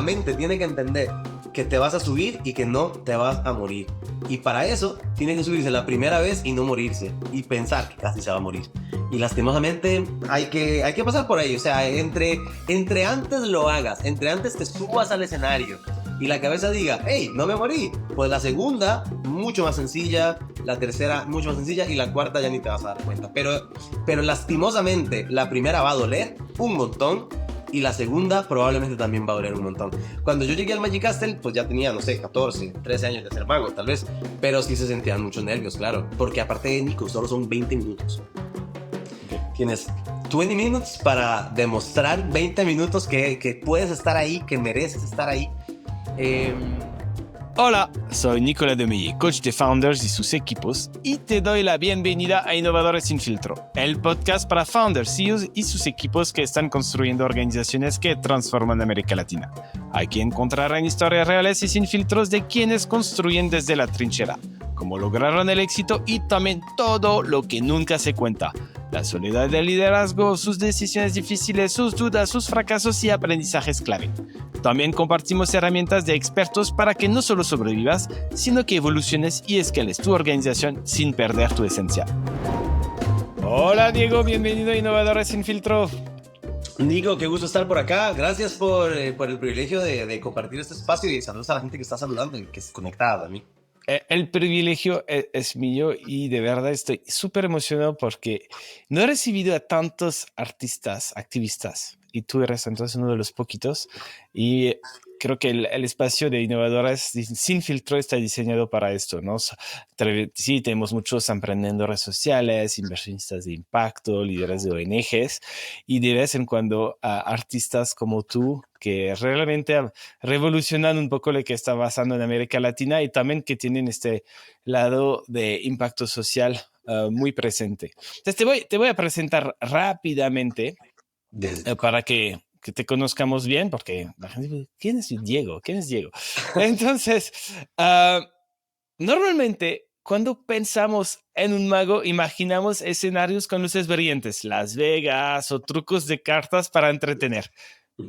la mente tiene que entender que te vas a subir y que no te vas a morir. Y para eso tiene que subirse la primera vez y no morirse. Y pensar que casi se va a morir. Y lastimosamente hay que pasar por ahí. O sea, entre antes lo hagas, entre antes te subas al escenario y la cabeza diga, hey, no me morí, pues la segunda, mucho más sencilla, la tercera, mucho más sencilla, y la cuarta ya ni te vas a dar cuenta. Pero lastimosamente, la primera va a doler un montón, y la segunda probablemente también va a doler un montón. Cuando yo llegué al Magic Castle, pues ya tenía, no sé, 14, 13 años de ser mago, tal vez, pero sí se sentían muchos nervios, claro, porque aparte de Nico, solo son 20 minutos. Tienes 20 minutos para demostrar 20 minutos que puedes estar ahí, que mereces estar ahí. Hola, soy Nicolas Demey, coach de founders y sus equipos, y te doy la bienvenida a Innovadores Sin Filtro, el podcast para founders, CEOs y sus equipos que están construyendo organizaciones que transforman América Latina. Aquí encontrarán historias reales y sin filtros de quienes construyen desde la trinchera, cómo lograron el éxito y también todo lo que nunca se cuenta. La soledad del liderazgo, sus decisiones difíciles, sus dudas, sus fracasos y aprendizajes clave. También compartimos herramientas de expertos para que no solo sobrevivas, sino que evoluciones y escales tu organización sin perder tu esencia. Hola Diego, bienvenido a Innovadores Sin Filtro. Nico, qué gusto estar por acá. Gracias por el privilegio de compartir este espacio y saludos a la gente que está saludando y que es conectada a mí. El privilegio es mío y de verdad estoy súper emocionado porque no he recibido a tantos artistas, activistas, y tú eres entonces uno de los poquitos, y creo que el espacio de Innovadores Sin Filtro está diseñado para esto, ¿no? Sí, tenemos muchos emprendedores sociales, inversionistas de impacto, líderes de ONGs, y de vez en cuando artistas como tú, que realmente revolucionan un poco lo que está pasando en América Latina y también que tienen este lado de impacto social muy presente. Entonces te voy a presentar rápidamente para que te conozcamos bien, porque la gente dice, ¿quién es Diego? ¿Quién es Diego? Entonces, normalmente cuando pensamos en un mago, imaginamos escenarios con luces brillantes, Las Vegas o trucos de cartas para entretener.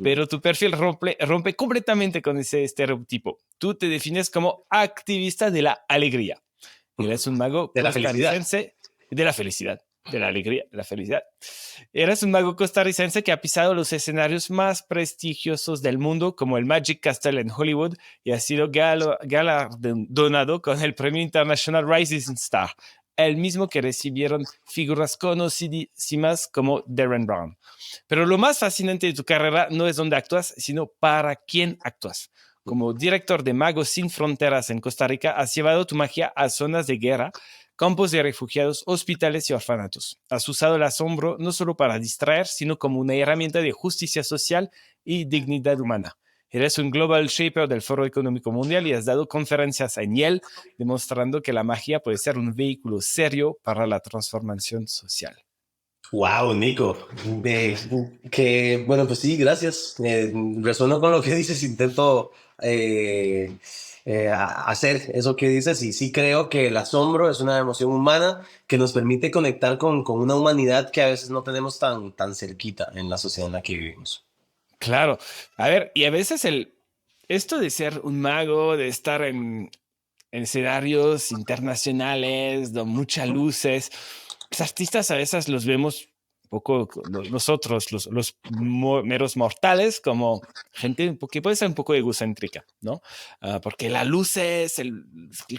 Pero tu perfil rompe completamente con ese estereotipo. Tú te defines como activista de la alegría. Eres un mago costarricense de la felicidad, de la alegría, de la felicidad. Eres un mago costarricense que ha pisado los escenarios más prestigiosos del mundo, como el Magic Castle en Hollywood, y ha sido galardonado con el Premio International Rising Star, el mismo que recibieron figuras conocidísimas como Darren Brown. Pero lo más fascinante de tu carrera no es dónde actúas, sino para quién actúas. Como director de Magos Sin Fronteras en Costa Rica, has llevado tu magia a zonas de guerra, campos de refugiados, hospitales y orfanatos. Has usado el asombro no solo para distraer, sino como una herramienta de justicia social y dignidad humana. Eres un Global Shaper del Foro Económico Mundial y has dado conferencias en Yale, demostrando que la magia puede ser un vehículo serio para la transformación social. Wow, Nico. Bueno, pues sí, gracias. Resueno con lo que dices, intento hacer eso que dices y sí creo que el asombro es una emoción humana que nos permite conectar con una humanidad que a veces no tenemos tan cerquita en la sociedad en la que vivimos. Claro. A ver, y a veces esto de ser un mago, de estar en escenarios internacionales, de muchas luces, los artistas a veces los vemos un poco nosotros, los meros mortales, como gente que puede ser un poco egocéntrica, ¿no? Porque la luz es el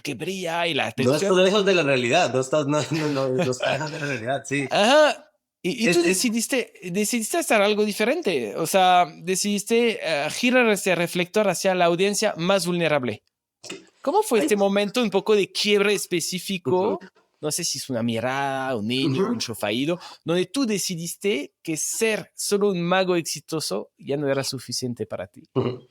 que brilla y la No atención. estás lejos de la realidad, no estás lejos de la realidad, sí. Ajá. Y tú Es, decidiste hacer algo diferente. O sea, decidiste girar ese reflector hacia la audiencia más vulnerable. ¿Cómo fue ay, este momento un poco de quiebre ujú, específico? No sé si es una mirada, un niño, un ujú. show fallido, donde tú decidiste que ser solo un mago exitoso ya no era suficiente para ti. Ujú.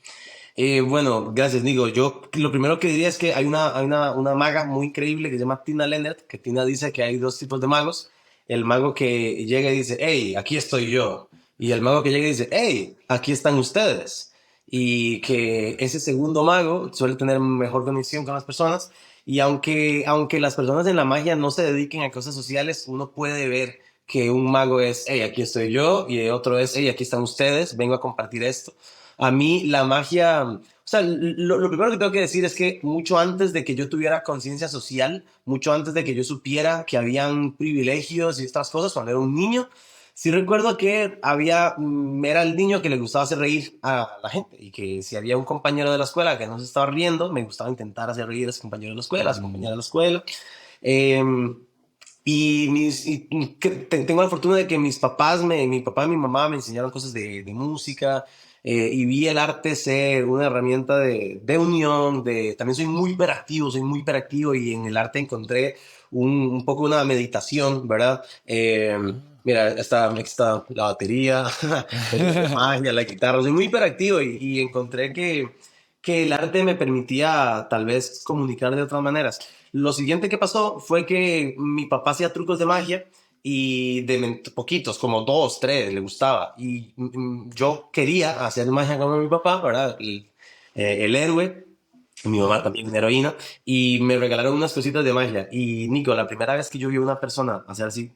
Bueno, gracias, Nico. Yo lo primero que diría es que hay una maga muy increíble que se llama Tina Leonard, que Tina dice que hay dos tipos de magos. El mago que llega y dice, hey, aquí estoy yo. Y el mago que llega y dice, hey, aquí están ustedes. Y que ese segundo mago suele tener mejor conexión con las personas. Y aunque las personas en la magia no se dediquen a cosas sociales, uno puede ver que un mago es, hey, aquí estoy yo. Y otro es, hey, aquí están ustedes, vengo a compartir esto. A mí la magia, o sea, lo primero que tengo que decir es que mucho antes de que yo tuviera conciencia social, mucho antes de que yo supiera que habían privilegios y estas cosas cuando era un niño, sí recuerdo que era el niño que le gustaba hacer reír a la gente y que si había un compañero de la escuela que no se estaba riendo, me gustaba intentar hacer reír a ese compañero de la escuela, a su compañera de la escuela. Em, tengo la fortuna de que mi papá y mi mamá me enseñaron cosas de música, y vi el arte ser una herramienta de unión, también soy muy hiperactivo y en el arte encontré un poco una meditación, ¿verdad? Mira, está la batería, la magia, la guitarra, soy muy hiperactivo y encontré que el arte me permitía tal vez comunicar de otras maneras. Lo siguiente que pasó fue que mi papá hacía trucos de magia y poquitos, como dos, tres, le gustaba. Y yo quería hacer magia como mi papá, ¿verdad? El héroe, mi mamá también una heroína, y me regalaron unas cositas de magia. Y Nico, la primera vez que yo vi a una persona hacer así,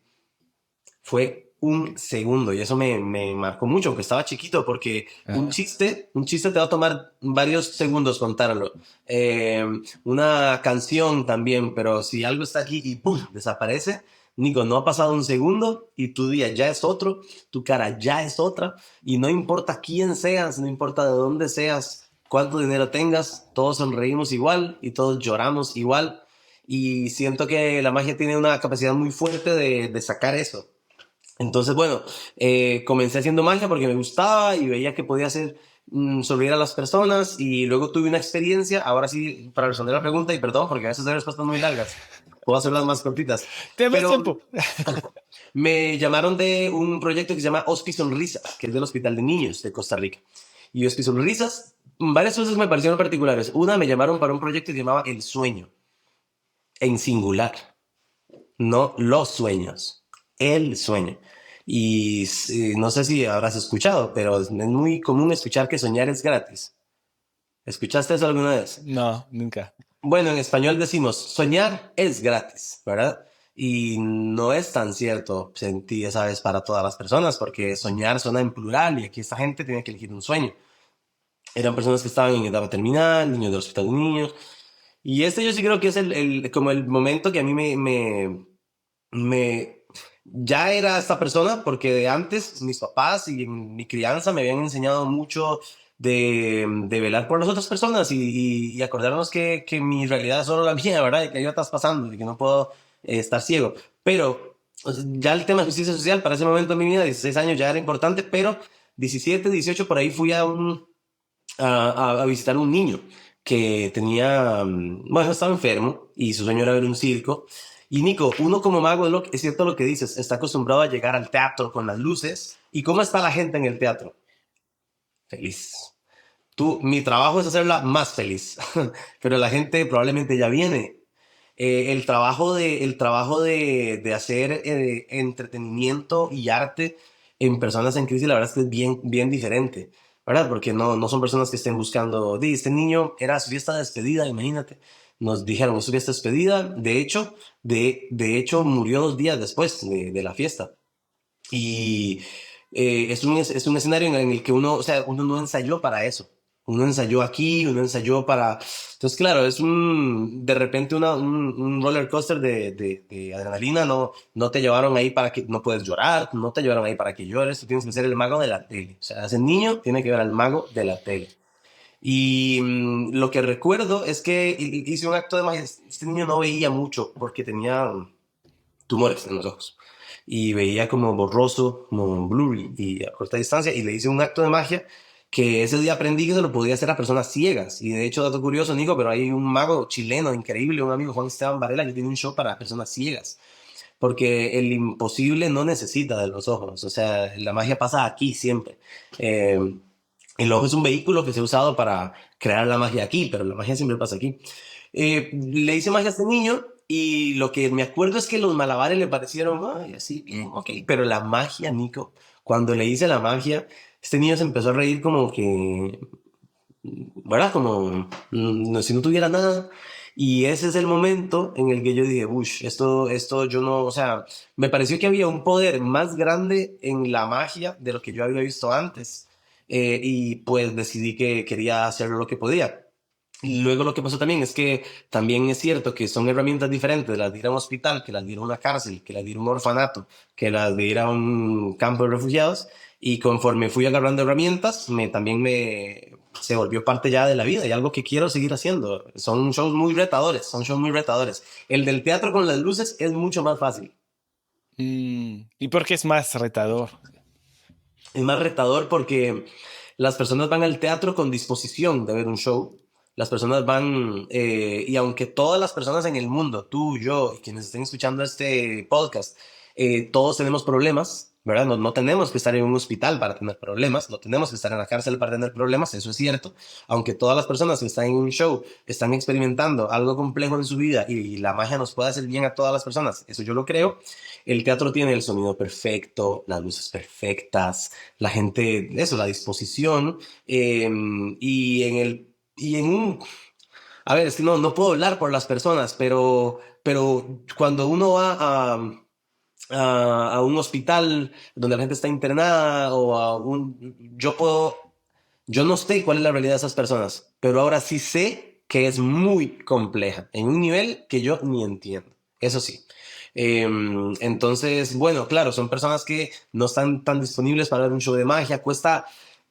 fue un segundo y eso me marcó mucho, aunque estaba chiquito, porque un chiste te va a tomar varios segundos contarlo. Eh, una canción también, pero si algo está aquí y ¡pum! Desaparece, Nico, no ha pasado un segundo y tu día ya es otro, tu cara ya es otra y no importa quién seas, no importa de dónde seas, cuánto dinero tengas, todos sonreímos igual y todos lloramos igual. Y siento que la magia tiene una capacidad muy fuerte de sacar eso. Entonces, bueno, comencé haciendo magia porque me gustaba y veía que podía hacer sonreír a las personas y luego tuve una experiencia, ahora sí, para responder la pregunta, y perdón porque a veces hay respuestas muy largas, puedo hacerlas más cortitas, Tenemos pero tiempo. me llamaron de un proyecto que se llama Hospi Sonrisa, que es del Hospital de Niños de Costa Rica. Y Hospi Sonrisas, varias cosas me parecieron particulares. Una, me llamaron para un proyecto que se llamaba El Sueño, en singular. No los sueños, el sueño. Y no sé si habrás escuchado, pero es muy común escuchar que soñar es gratis. ¿Escuchaste eso alguna vez? No, nunca. Bueno, en español decimos soñar es gratis, ¿verdad? Y no es tan cierto, sentí esa vez para todas las personas, porque soñar suena en plural y aquí esta gente tiene que elegir un sueño. Eran personas que estaban en etapa terminal, niños del hospital de niños. Y este yo sí creo que es como el momento que a mí me ya era esta persona porque de antes mis papás y en mi crianza me habían enseñado mucho de velar por las otras personas y acordarnos que mi realidad es solo la mía, ¿verdad? Y que hay otras pasando y que no puedo estar ciego. Pero o sea, ya el tema de justicia social para ese momento de mi vida, 16 años, ya era importante, pero 17, 18 por ahí fui a visitar un niño que tenía, bueno, estaba enfermo y su sueño era ver un circo. Y Nico, uno como mago, es cierto lo que dices, está acostumbrado a llegar al teatro con las luces. ¿Y cómo está la gente en el teatro? Feliz. Mi trabajo es hacerla más feliz, pero la gente probablemente ya viene. El trabajo de hacer entretenimiento y arte en personas en crisis, la verdad es que es bien, bien diferente, ¿verdad? Porque no son personas que estén buscando, este niño era su fiesta de despedida, imagínate. Nos dijeron, es su fiesta de despedida. De hecho, murió 2 días después de la fiesta. Y es un escenario en el que uno, o sea, uno no ensayó para eso. Uno ensayó aquí, uno ensayó para... Entonces, claro, de repente un roller coaster de adrenalina, no te llevaron ahí para que no puedes llorar, no te llevaron ahí para que llores, tú tienes que ser el mago de la tele. O sea, ese niño tiene que ver al mago de la tele. Y lo que recuerdo es que hice un acto de magia. Este niño no veía mucho porque tenía tumores en los ojos y veía como borroso, como blurry y a corta distancia, y le hice un acto de magia que ese día aprendí que se lo podía hacer a personas ciegas. Y de hecho, dato curioso, Nico, pero hay un mago chileno increíble, un amigo, Juan Esteban Varela, que tiene un show para personas ciegas, porque el imposible no necesita de los ojos, o sea, la magia pasa aquí siempre. El ojo es un vehículo que se ha usado para crear la magia aquí, pero la magia siempre pasa aquí. Le hice magia a este niño y lo que me acuerdo es que los malabares le parecieron, ay, así, bien, ok, pero la magia, Nico, cuando le hice la magia, este niño se empezó a reír como que, ¿verdad? Como si no tuviera nada. Y ese es el momento en el que yo dije, uff, esto yo no, o sea, me pareció que había un poder más grande en la magia de lo que yo había visto antes. y pues decidí que quería hacer lo que podía. Y luego lo que pasó también es que también es cierto que son herramientas diferentes las de ir a un hospital, que las de ir a una cárcel, que las de ir a un orfanato, que las de ir a un campo de refugiados. Y conforme fui agarrando herramientas, también se volvió parte ya de la vida y algo que quiero seguir haciendo. Son shows muy retadores, son shows muy retadores. El del teatro con las luces es mucho más fácil. ¿Y por qué es más retador? Es más retador porque las personas van al teatro con disposición de ver un show. Las personas van, y aunque todas las personas en el mundo, tú, yo, y quienes estén escuchando este podcast, todos tenemos problemas, ¿verdad? No, no tenemos que estar en un hospital para tener problemas, no tenemos que estar en la cárcel para tener problemas, eso es cierto. Aunque todas las personas que están en un show están experimentando algo complejo en su vida y la magia nos puede hacer bien a todas las personas, eso yo lo creo. El teatro tiene el sonido perfecto, las luces perfectas, la gente, eso, la disposición, y en un, a ver, es que no puedo hablar por las personas, pero cuando uno va a un hospital donde la gente está internada yo no sé cuál es la realidad de esas personas, pero ahora sí sé que es muy compleja, en un nivel que yo ni entiendo, eso sí. Entonces, bueno, claro, son personas que no están tan disponibles para ver un show de magia, cuesta.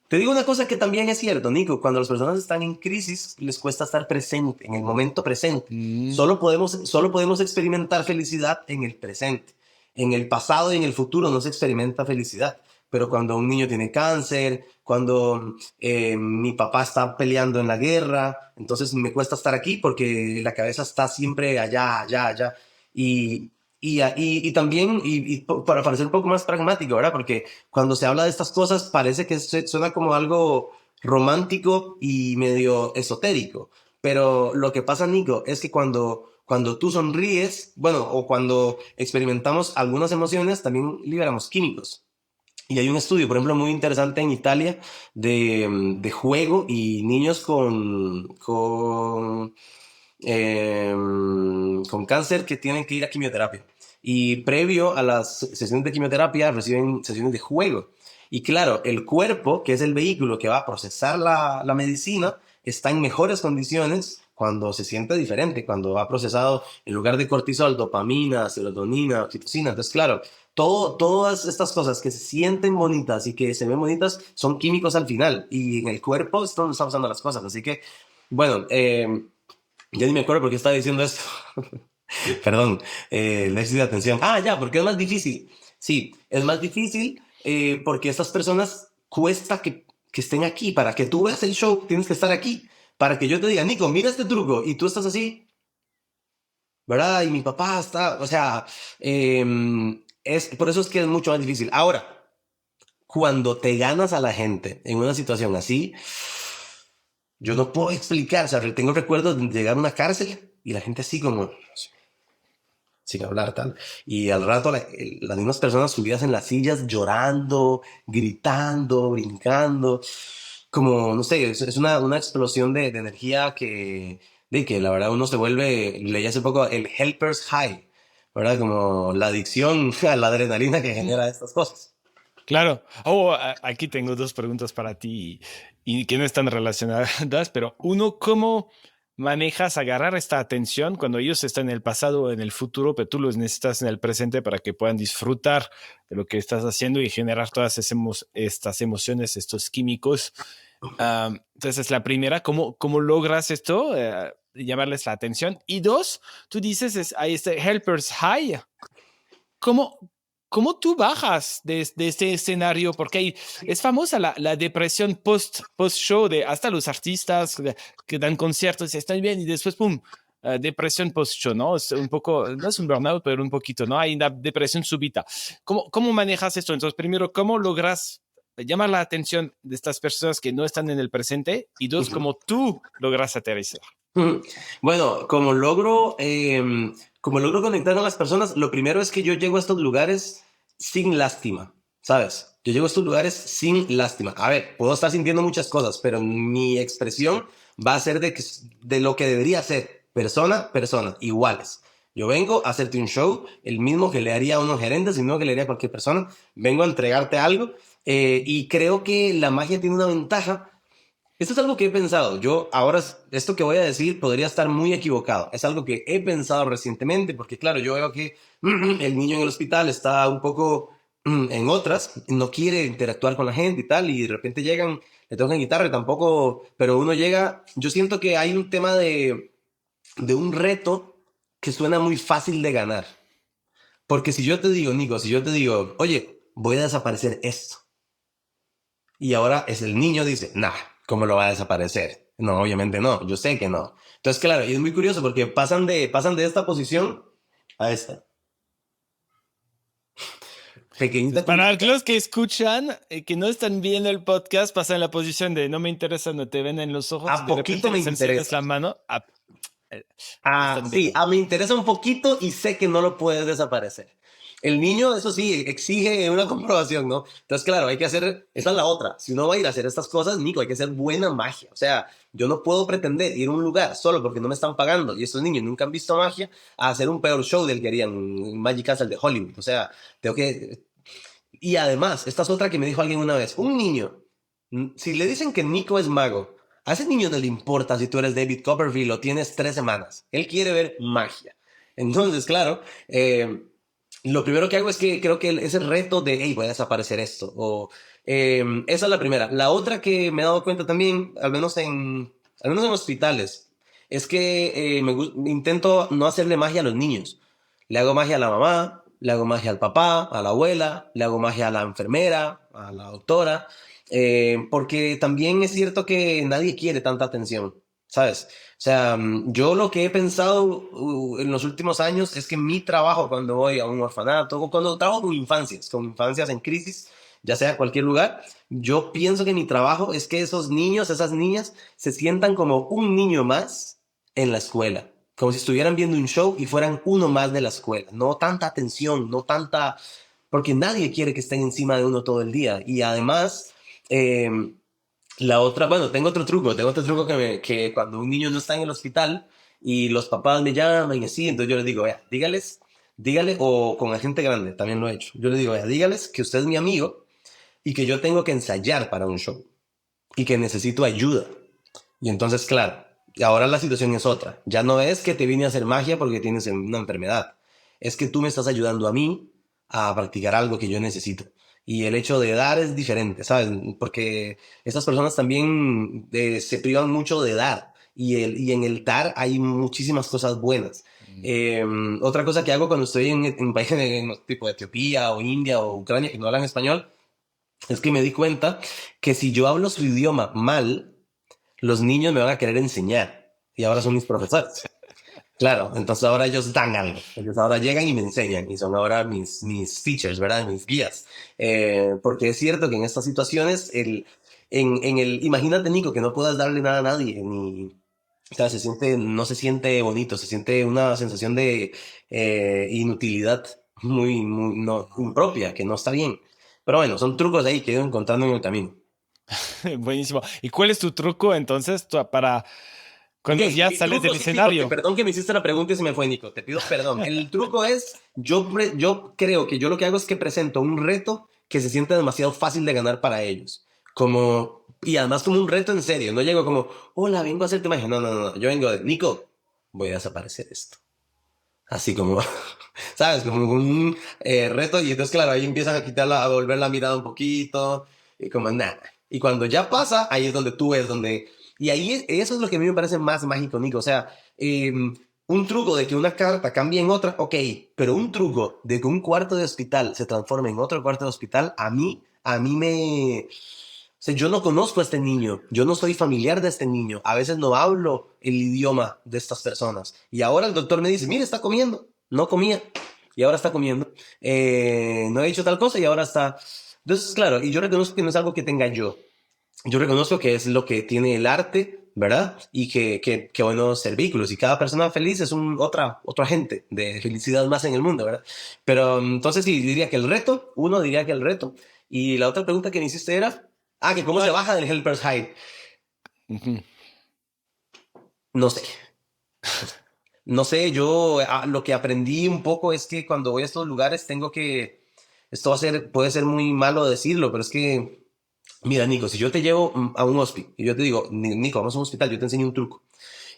Te digo una cosa que también es cierto, Nico, cuando las personas están en crisis, les cuesta estar presente, en el momento presente. Mm, Solo podemos experimentar felicidad en el presente. En el pasado y en el futuro no se experimenta felicidad. Pero cuando un niño tiene cáncer, cuando mi papá está peleando en la guerra, entonces me cuesta estar aquí porque la cabeza está siempre allá, allá, allá. Y, y también, para parecer un poco más pragmático, ¿verdad? Porque cuando se habla de estas cosas parece que suena como algo romántico y medio esotérico. Pero lo que pasa, Nico, es que cuando tú sonríes, bueno, o cuando experimentamos algunas emociones, también liberamos químicos. Y hay un estudio, por ejemplo, muy interesante en Italia de juego y niños con cáncer que tienen que ir a quimioterapia. Y previo a las sesiones de quimioterapia reciben sesiones de juego. Y claro, el cuerpo, que es el vehículo que va a procesar la medicina, está en mejores condiciones cuando se siente diferente, cuando ha procesado en lugar de cortisol, dopamina, serotonina, oxitocina. Entonces, claro, todas estas cosas que se sienten bonitas y que se ven bonitas son químicos al final. Y en el cuerpo es donde están pasando las cosas. Así que, bueno, ya ni me acuerdo por qué estaba diciendo esto. Perdón, déficit de atención. Ah, ya, porque es más difícil. Sí, es más difícil porque estas personas cuesta que estén aquí. Para que tú veas el show, tienes que estar aquí. Para que yo te diga, Nico, mira este truco. Y tú estás así, ¿verdad? Y mi papá está, o sea, por eso es que es mucho más difícil. Ahora, cuando te ganas a la gente en una situación así, yo no puedo explicar. O sea, tengo recuerdos de llegar a una cárcel y la gente así como sin hablar tal. Y al rato las mismas personas subidas en las sillas llorando, gritando, brincando. Como, no sé, es una explosión de energía que la verdad uno se vuelve, leí hace poco, el helper's high, ¿verdad? Como la adicción a la adrenalina que genera estas cosas. claro. Aquí tengo dos preguntas para ti y que no están relacionadas, pero uno, ¿cómo manejas agarrar esta atención cuando ellos están en el pasado o en el futuro, pero tú los necesitas en el presente para que puedan disfrutar de lo que estás haciendo y generar todas estas emociones, estos químicos? Entonces, la primera, ¿cómo logras esto? Llamarles la atención. Y dos, tú dices, hay este helper's high. ¿Cómo, cómo tú bajas de este escenario? Porque es famosa la depresión post-show de hasta los artistas que dan conciertos y están bien y después, ¡pum! Depresión post-show, ¿no? Es un poco, no es un burnout, pero un poquito, ¿no? Hay una depresión súbita. ¿Cómo manejas esto? Entonces, primero, ¿cómo logras llamar la atención de estas personas que no están en el presente? Y dos, ¿cómo tú logras aterrizar? Ujú. Bueno, como logro conectar con las personas, lo primero es que yo llego a estos lugares sin lástima, ¿sabes? Yo llego a estos lugares sin lástima. A ver, puedo estar sintiendo muchas cosas, pero mi expresión va a ser de lo que debería ser, persona, persona, iguales. Yo vengo a hacerte un show, el mismo que le haría a unos gerentes, el mismo que le haría a cualquier persona. Vengo a entregarte algo Y creo que la magia tiene una ventaja. Esto es algo que he pensado. Yo ahora, esto que voy a decir podría estar muy equivocado. Es algo que he pensado recientemente, porque claro, yo veo que el niño en el hospital está un poco en otras, no quiere interactuar con la gente y tal, y de repente llegan, le tocan guitarra y tampoco, pero uno llega, yo siento que hay un tema de un reto que suena muy fácil de ganar. Porque si yo te digo, Nico, si yo te digo, oye, voy a desaparecer esto, y ahora es el niño dice, nah, ¿cómo lo va a desaparecer? No, obviamente no, yo sé que no. Entonces, claro, y es muy curioso porque pasan de esta posición a esta. Entonces, Pequeñita para cosita. los que escuchan, que no están viendo el podcast, pasan en la posición de no me interesa, no te ven en los ojos y A de poquito repente me les enseñas interesa. la mano. Eh, Ah, están sí, viendo. me interesa un poquito y sé que no lo puedes desaparecer. El niño, eso sí, exige una comprobación, ¿no? Entonces, claro, hay que hacer, esa es la otra. Si uno va a ir a hacer estas cosas, Nico, hay que hacer buena magia. O sea, yo no puedo pretender ir a un lugar solo porque no me están pagando y estos niños nunca han visto magia a hacer un peor show del que harían en Magic Castle de Hollywood. O sea, tengo que... Y además, esta es otra que me dijo alguien una vez. Un niño, si le dicen que Nico es mago, a ese niño no le importa si tú eres David Copperfield o tienes 3 semanas. Él quiere ver magia. Entonces, claro, lo primero que hago es que creo que ese reto de, hey, voy a desaparecer esto. O, esa es la primera. La otra que me he dado cuenta también, al menos en hospitales, es que intento no hacerle magia a los niños. Le hago magia a la mamá, le hago magia al papá, a la abuela, le hago magia a la enfermera, a la doctora, porque también es cierto que nadie quiere tanta atención, ¿sabes? O sea, yo lo que he pensado en los últimos años es que mi trabajo cuando voy a un orfanato o cuando trabajo con infancias en crisis, ya sea cualquier lugar, yo pienso que mi trabajo es que esos niños, esas niñas, se sientan como un niño más en la escuela, como si estuvieran viendo un show y fueran uno más de la escuela. No tanta atención, no tanta... Porque nadie quiere que estén encima de uno todo el día. Y además, eh, la otra, bueno, tengo otro truco que cuando un niño no está en el hospital y los papás me llaman y así, entonces yo les digo, vea, dígale, o con la gente grande, también lo he hecho. Yo les digo, vea, dígales que usted es mi amigo y que yo tengo que ensayar para un show y que necesito ayuda. Y entonces, claro, ahora la situación es otra. Ya no es que te vine a hacer magia porque tienes una enfermedad. Es que tú me estás ayudando a mí a practicar algo que yo necesito. Y el hecho de dar es diferente, ¿sabes? Porque estas personas también se privan mucho de dar. Y en el dar hay muchísimas cosas buenas. Mm. Eh, Otra cosa que hago cuando estoy en países tipo Etiopía o India o Ucrania que no hablan español es que me di cuenta que si yo hablo su idioma mal, los niños me van a querer enseñar y ahora son mis profesores. Claro, entonces ahora ellos dan algo. Ellos ahora llegan y me enseñan y son ahora mis teachers, ¿verdad? Mis guías. Porque es cierto que en estas situaciones, imagínate, Nico, que no puedas darle nada a nadie, ni, o sea, no se siente bonito, se siente una sensación de inutilidad muy no, impropia, que no está bien. Pero bueno, son trucos ahí que he ido encontrando en el camino. Buenísimo. ¿Y cuál es tu truco entonces para Ok, cuando ya mi sales truco, del sí, sí, porque escenario? perdón que me hiciste la pregunta y se me fue, Nico. Te pido perdón. El truco es, yo creo que yo lo que hago es que presento un reto que se siente demasiado fácil de ganar para ellos. Como, y además como un reto en serio. No llego como, hola, vengo a hacerte magia. No, no, no. Yo vengo de, Nico, voy a desaparecer esto. Así como, ¿sabes? Como un reto. Y entonces, claro, ahí empiezan a quitarla, a volver la mirada un poquito. Y como, nada. Y cuando ya pasa, ahí es donde tú ves, donde... Y ahí eso es lo que a mí me parece más mágico, Nico. O sea, un truco de que una carta cambie en otra, ok. Pero un truco de que un cuarto de hospital se transforme en otro cuarto de hospital, a mí me... O sea, yo no conozco a este niño, yo no soy familiar de este niño, a veces no hablo el idioma de estas personas. Y ahora el doctor me dice, mire, está comiendo, no comía, y ahora está comiendo. No he hecho tal cosa y ahora está... Entonces, claro, y yo reconozco que no es algo que tenga yo. Yo reconozco que es lo que tiene el arte, ¿verdad? Y que bueno, ser vehículos. Y cada persona feliz es otro agente de felicidad más en el mundo, ¿verdad? Pero entonces sí, diría que el reto, uno diría que el reto. Y la otra pregunta que me hiciste era, que cómo se No. baja del Helper's High. Ujú. No sé. No sé, yo lo que aprendí un poco es que cuando voy a estos lugares tengo que... esto puede ser muy malo decirlo, pero es que, mira, Nico, si yo te llevo a un hospital y yo te digo, Nico, vamos a un hospital, yo te enseño un truco.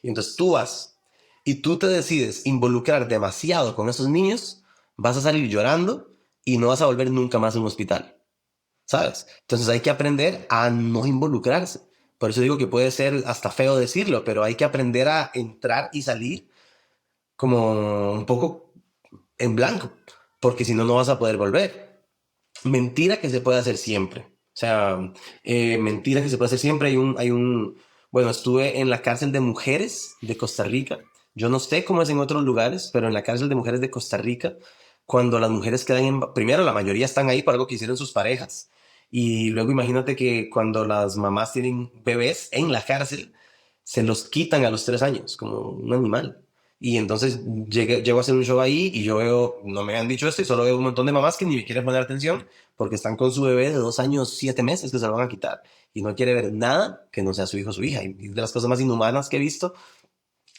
Y entonces tú vas y tú te decides involucrar demasiado con esos niños, vas a salir llorando y no vas a volver nunca más a un hospital, ¿sabes? Entonces hay que aprender a no involucrarse. Por eso digo que puede ser hasta feo decirlo, pero hay que aprender a entrar y salir como un poco en blanco, porque si no, no vas a poder volver. Mentira que se puede hacer siempre. O sea, mentira que se puede hacer siempre. Bueno, estuve en la cárcel de mujeres de Costa Rica. Yo no sé cómo es en otros lugares, pero en la cárcel de mujeres de Costa Rica, cuando las mujeres quedan primero, la mayoría están ahí por algo que hicieron sus parejas. Y luego imagínate que cuando las mamás tienen bebés en la cárcel, se los quitan a los 3 años, como un animal. Y entonces llego a hacer un show ahí y yo veo, no me han dicho esto, y solo veo un montón de mamás que ni me quieren poner atención porque están con su bebé de 2 años, 7 meses que se lo van a quitar. Y no quiere ver nada que no sea su hijo o su hija. Y de las cosas más inhumanas que he visto.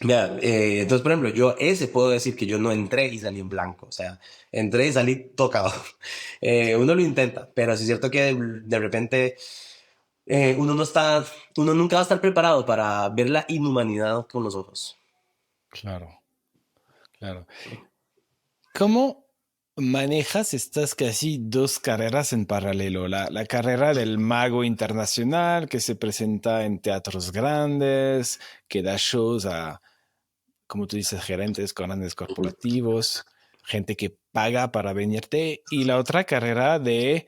Mira, entonces, por ejemplo, yo ese puedo decir que yo no entré y salí en blanco. O sea, entré y salí tocado. Uno lo intenta, pero sí es cierto que de repente uno no está, uno nunca va a estar preparado para ver la inhumanidad con los ojos. Claro, claro. ¿Cómo manejas estas casi dos carreras en paralelo? La carrera del mago internacional que se presenta en teatros grandes, que da shows a, como tú dices, gerentes con grandes Ujú. corporativos, gente que paga para venirte, y la otra carrera de,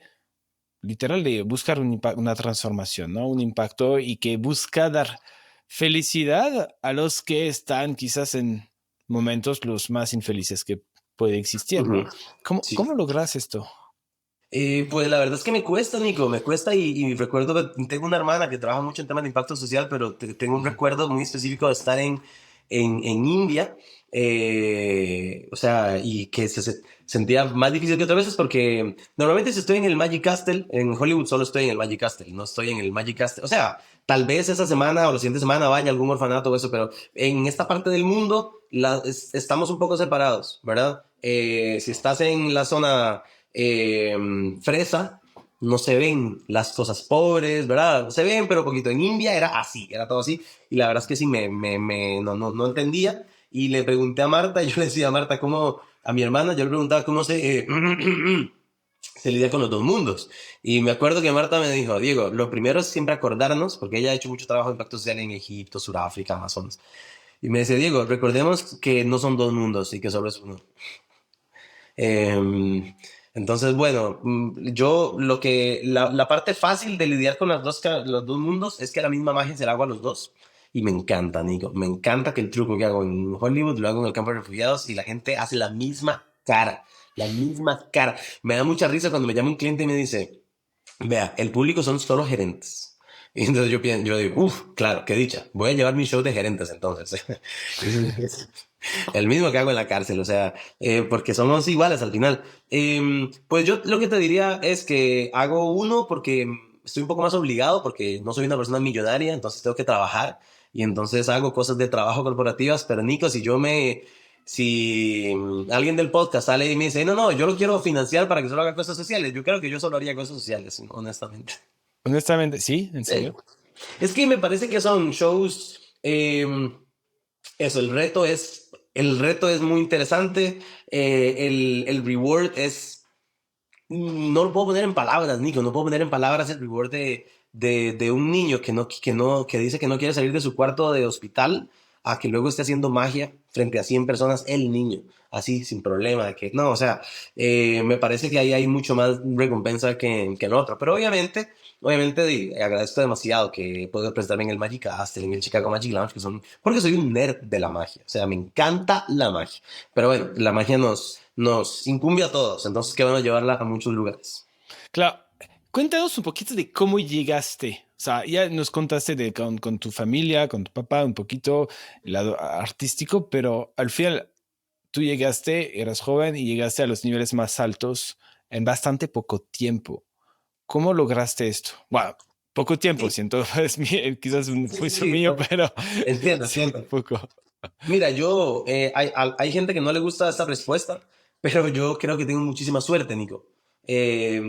literal, de buscar una transformación, ¿no? Un impacto y que busca dar felicidad a los que están quizás en momentos los más infelices que puede existir, Ujú. ¿no? ¿Cómo Sí. logras esto? Pues la verdad es que me cuesta, Nico, me cuesta y recuerdo que tengo una hermana que trabaja mucho en temas de impacto social, pero tengo un Ujú. recuerdo muy específico de estar en India, o sea, y que se sentía más difícil que otras veces porque normalmente si estoy en el Magic Castle, en Hollywood solo estoy en el Magic Castle, no estoy en el Magic Castle, o sea, tal vez esa semana o la siguiente semana vaya a algún orfanato o eso, pero en esta parte del mundo estamos un poco separados, ¿verdad? Si estás en la zona eh, fresa, no se ven las cosas pobres, ¿verdad? Se ven, pero poquito. En India era así, era todo así. Y la verdad es que sí, no entendía. Y le pregunté a Marta, y yo le decía a Marta, ¿cómo? A mi hermana, yo le preguntaba cómo se lidia con los dos mundos. Y me acuerdo que Marta me dijo, Diego, lo primero es siempre acordarnos, porque ella ha hecho mucho trabajo de impacto social en Egipto, Sudáfrica, Amazonas. Y me decía, Diego, recordemos que no son dos mundos y que solo es uno. Eh, entonces, bueno, yo la parte fácil de lidiar con los dos mundos es que la misma magia se la hago a los dos. Y me encanta, Nico. Me encanta que el truco que hago en Hollywood lo hago en el campo de refugiados y la gente hace la misma cara. La misma cara. Me da mucha risa cuando me llama un cliente y me dice, vea, el público son solo gerentes. Y entonces yo digo, uff, claro, qué dicha. Voy a llevar mi show de gerentes entonces. El mismo que hago en la cárcel, o sea, porque somos iguales al final. Pues yo lo que te diría es que hago uno porque estoy un poco más obligado, porque no soy una persona millonaria, entonces tengo que trabajar y entonces hago cosas de trabajo corporativas, pero Nico, si alguien del podcast sale y me dice, no, no, yo lo quiero financiar para que solo haga cosas sociales, yo creo que yo solo haría cosas sociales, honestamente. Honestamente, ¿sí? ¿En Sí. serio? Es que me parece que son shows, eso, el reto es muy interesante, el reward no lo puedo poner en palabras, Nico, no puedo poner en palabras el reward de un niño que dice que no quiere salir de su cuarto de hospital a que luego esté haciendo magia frente a 100 personas, el niño, así, sin problema, de que no, o sea, me parece que ahí hay mucho más recompensa que en otro, pero obviamente agradezco demasiado que puedo presentarme en el Magic Castle, en el Chicago Magic Lounge, porque soy un nerd de la magia, o sea, me encanta la magia, pero bueno, la magia nos incumbe a todos, entonces qué bueno llevarla a muchos lugares. Claro. Cuéntanos un poquito de cómo llegaste. O sea, ya nos contaste con tu familia, con tu papá, un poquito el lado artístico, pero al final tú llegaste, eras joven y llegaste a los niveles más altos en bastante poco tiempo. ¿Cómo lograste esto? Bueno, poco tiempo, Sí, siento, es quizás un sí, sí, juicio sí, mío, no, pero entiendo, sí, entiendo. poco. Mira, hay gente que no le gusta esta respuesta, pero yo creo que tengo muchísima suerte, Nico.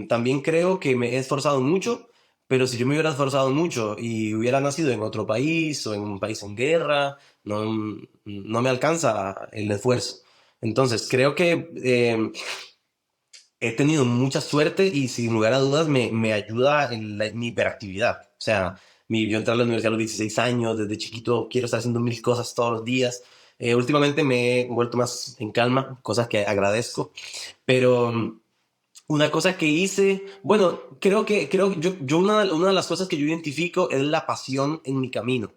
También creo que me he esforzado mucho, pero si yo me hubiera esforzado mucho y hubiera nacido en otro país o en un país en guerra, no, no me alcanza el esfuerzo. Entonces, creo que he tenido mucha suerte y sin lugar a dudas me ayuda en mi hiperactividad. O sea, yo entré a la universidad a los 16 años, desde chiquito quiero estar haciendo mil cosas todos los días. Últimamente me he vuelto más en calma, cosas que agradezco, pero una cosa que hice, bueno, creo que yo una de las cosas que yo identifico es la pasión en mi camino,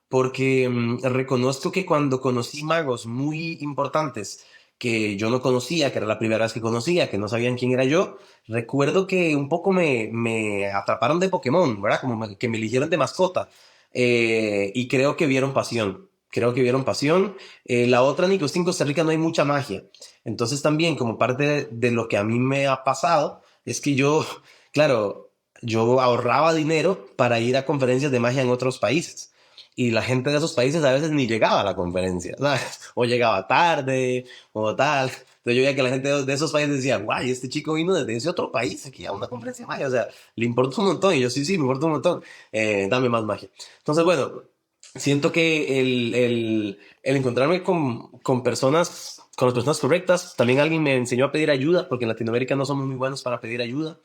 porque reconozco que cuando conocí magos muy importantes que yo no conocía, que era la primera vez que conocía, que no sabían quién era yo, recuerdo que un poco me atraparon de Pokémon, ¿verdad? Como que me eligieron de mascota. Y creo que vieron pasión. Creo que vieron pasión. La otra, Nico, es que en Costa Rica no hay mucha magia. Entonces también como parte de lo que a mí me ha pasado es que yo, claro, yo ahorraba dinero para ir a conferencias de magia en otros países. Y la gente de esos países a veces ni llegaba a la conferencia, ¿sabes? O llegaba tarde, o tal. Entonces yo veía que la gente de esos países decía, guay, este chico vino desde ese otro país aquí a una conferencia de magia. O sea, le importa un montón. Y yo, sí, sí, me importa un montón. Dame más magia. Entonces, bueno, siento que el encontrarme con personas, con las personas correctas, también alguien me enseñó a pedir ayuda, porque en Latinoamérica no somos muy buenos para pedir ayuda.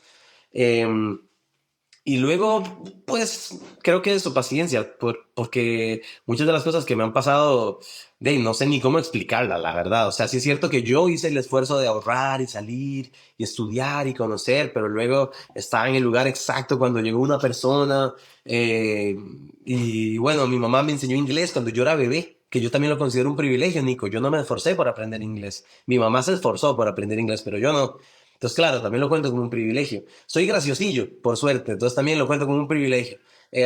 Eh, y luego, pues, creo que eso, paciencia, porque muchas de las cosas que me han pasado, no sé ni cómo explicarla, la verdad. O sea, sí es cierto que yo hice el esfuerzo de ahorrar y salir y estudiar y conocer, pero luego estaba en el lugar exacto cuando llegó una persona. eh, y bueno, mi mamá me enseñó inglés cuando yo era bebé, que yo también lo considero un privilegio, Nico. Yo no me esforcé por aprender inglés. Mi mamá se esforzó por aprender inglés, pero yo no. Entonces, claro, también lo cuento como un privilegio. Soy graciosillo, por suerte, entonces también lo cuento como un privilegio.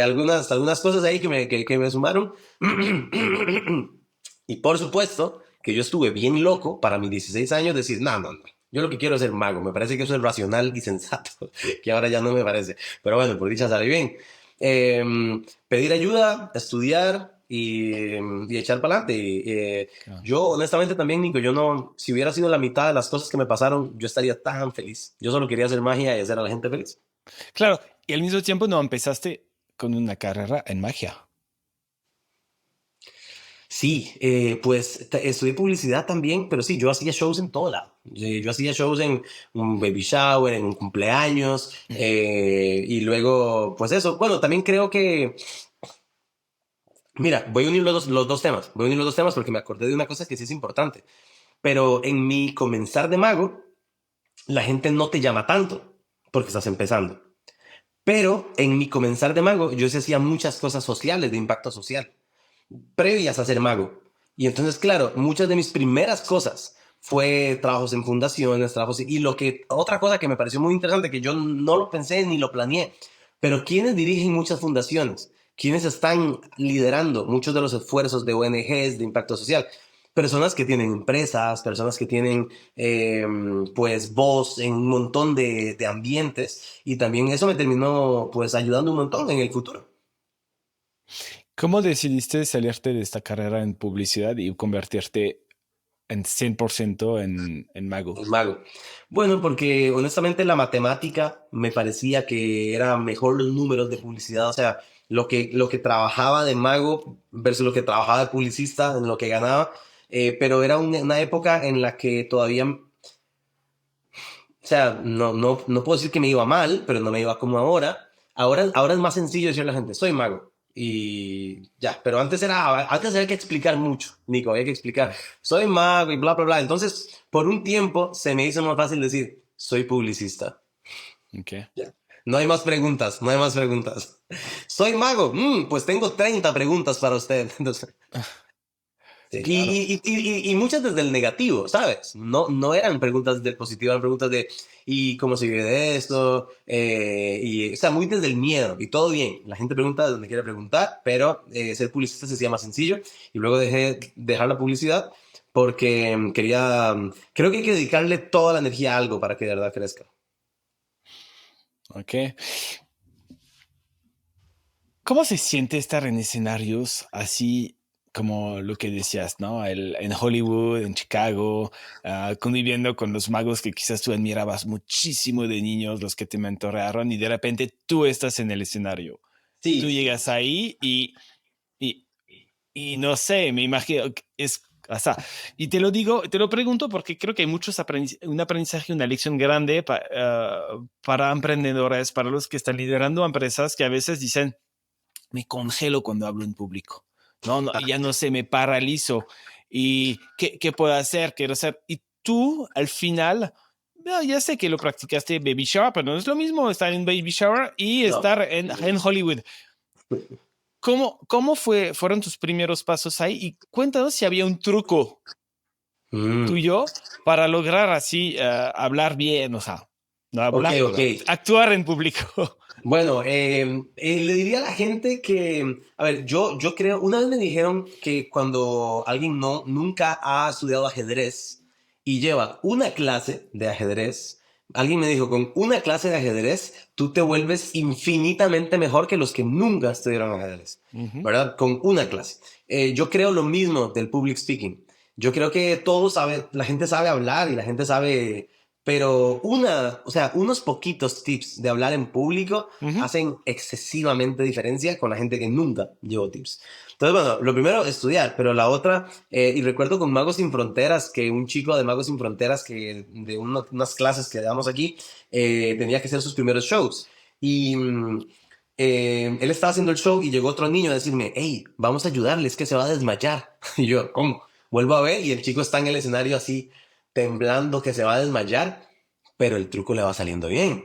Algunas cosas ahí que me sumaron. Y por supuesto que yo estuve bien loco para mis 16 años decir, no, no, no, yo lo que quiero es ser mago. Me parece que eso es racional y sensato, que ahora ya no me parece. Pero bueno, por dicha sale bien. Eh, Pedir ayuda, estudiar y echar para adelante. Claro. Yo, honestamente, también, Nico, yo no, si hubiera sido la mitad de las cosas que me pasaron, yo estaría tan feliz. Yo solo quería hacer magia y hacer a la gente feliz. Claro, y al mismo tiempo no empezaste con una carrera en magia. Sí, pues estudié publicidad también, pero sí, yo hacía shows en todo lado. Yo hacía shows en un baby shower, en un cumpleaños, y luego, pues eso. Bueno, también creo que, mira, voy a unir los dos temas. Voy a unir los dos temas porque me acordé de una cosa que sí es importante. Pero en mi comenzar de mago, la gente no te llama tanto porque estás empezando. Pero en mi comenzar de mago, yo sí hacía muchas cosas sociales, de impacto social, previas a ser mago. Y entonces, claro, muchas de mis primeras cosas fue trabajos en fundaciones, trabajos... Y otra cosa que me pareció muy interesante, que yo no lo pensé ni lo planeé, pero ¿quiénes dirigen muchas fundaciones? ¿Quiénes están liderando muchos de los esfuerzos de ONGs de impacto social? Personas que tienen empresas, personas que tienen pues voz en un montón de ambientes y también eso me terminó pues ayudando un montón en el futuro. ¿Cómo decidiste salirte de esta carrera en publicidad y convertirte en 100% en mago? El mago. Bueno, porque honestamente la matemática me parecía que era mejor los números de publicidad, o sea, lo que trabajaba de mago versus lo que trabajaba de publicista, en lo que ganaba, pero era una época en la que todavía, o sea, no puedo decir que me iba mal, pero no me iba como ahora. Ahora es más sencillo decirle a la gente, soy mago. Y ya, pero antes había que explicar mucho, Nico, había que explicar, soy mago y bla, bla, bla. Entonces, por un tiempo se me hizo más fácil decir, soy publicista. Ok. Ya. No hay más preguntas, no hay más preguntas. Soy mago, pues tengo 30 preguntas para usted. Entonces, Sí, claro. y muchas desde el negativo, ¿sabes? No eran preguntas del positivo, eran preguntas de ¿y cómo se vive de esto? O sea, muy desde el miedo y todo bien. La gente pregunta de donde quiere preguntar, pero ser publicista se hacía más sencillo y luego dejé dejar la publicidad porque creo que hay que dedicarle toda la energía a algo para que de verdad crezca. Ok. ¿Cómo se siente estar en escenarios así como lo que decías, ¿no? En Hollywood, en Chicago, conviviendo con los magos que quizás tú admirabas muchísimo de niños, los que te mentorearon, y de repente tú estás en el escenario. Tú Sí, llegas ahí y, y no sé, me imagino que es... Hasta, y te lo digo, te lo pregunto porque creo que hay un aprendizaje, una lección grande para emprendedores, para los que están liderando empresas que a veces dicen, me congelo cuando hablo en público. No, no, ya no sé, me paralizo. ¿Y qué puedo hacer? Quiero hacer. Y tú, al final, no, ya sé que lo practicaste Baby Shower, pero no es lo mismo estar en Baby Shower y no. estar en Hollywood. ¿Cómo fueron tus primeros pasos ahí? Y cuéntanos si había un truco Mm, tuyo para lograr así hablar bien, o sea, no ok, hablar, ok. actuar en público. Bueno, le diría a la gente que, a ver, yo creo, una vez me dijeron que cuando alguien nunca ha estudiado ajedrez y lleva una clase de ajedrez, alguien me dijo, con una clase de ajedrez, tú te vuelves infinitamente mejor que los que nunca estudiaron ajedrez, Ujú, ¿verdad? Con una clase. Yo creo lo mismo del public speaking. Yo creo que todos saben, la gente sabe hablar y la gente sabe, pero o sea, unos poquitos tips de hablar en público ujú, hacen excesivamente diferencia con la gente que nunca llevó tips. Entonces, bueno, lo primero, estudiar, pero la otra, y recuerdo con Magos Sin Fronteras, que un chico de Magos Sin Fronteras, que de unas clases que damos aquí, tenía que hacer sus primeros shows. Y él estaba haciendo el show y llegó otro niño a decirme, hey, vamos a ayudarle, es que se va a desmayar. Y yo, ¿cómo? Vuelvo a ver y el chico está en el escenario así, temblando, que se va a desmayar, pero el truco le va saliendo bien.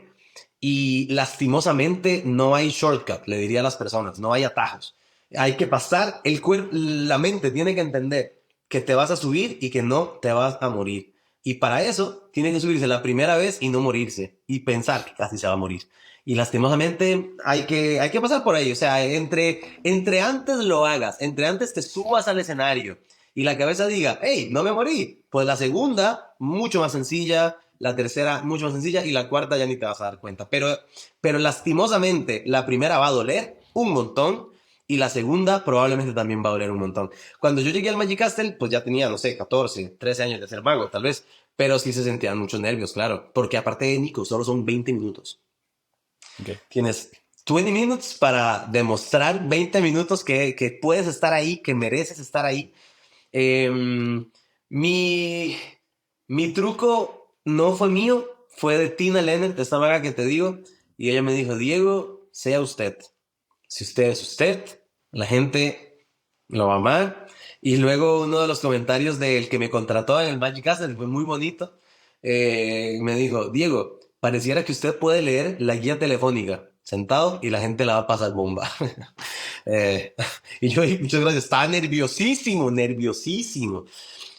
Y lastimosamente no hay shortcut, le diría a las personas, no hay atajos. Hay que pasar, el cuerpo, la mente tiene que entender que te vas a subir y que no te vas a morir. Y para eso tiene que subirse la primera vez y no morirse y pensar que casi se va a morir. Y lastimosamente hay que pasar por ahí. O sea, entre antes lo hagas, entre antes te subas al escenario y la cabeza diga, hey, no me morí. Pues la segunda, mucho más sencilla, la tercera, mucho más sencilla, y la cuarta ya ni te vas a dar cuenta. Pero lastimosamente, la primera va a doler un montón y la segunda probablemente también va a doler un montón. Cuando yo llegué al Magic Castle, pues ya tenía, no sé, 14, 13 años de ser mago, tal vez, pero sí se sentían muchos nervios, claro, porque aparte de Nico, solo son 20 minutos. ok. Tienes 20 minutos para demostrar 20 minutos que puedes estar ahí, que mereces estar ahí. Em, mi, mi truco no fue mío, fue de Tina Lennon, esta vaga que te digo, y ella me dijo, Diego, sea usted. Si usted es usted, la gente lo va a amar. Y luego uno de los comentarios del que me contrató en el Magic Castle fue muy bonito. Me dijo, Diego, pareciera que usted puede leer la guía telefónica sentado y la gente la va a pasar bomba. Eh, y yo, muchas gracias, estaba nerviosísimo, nerviosísimo.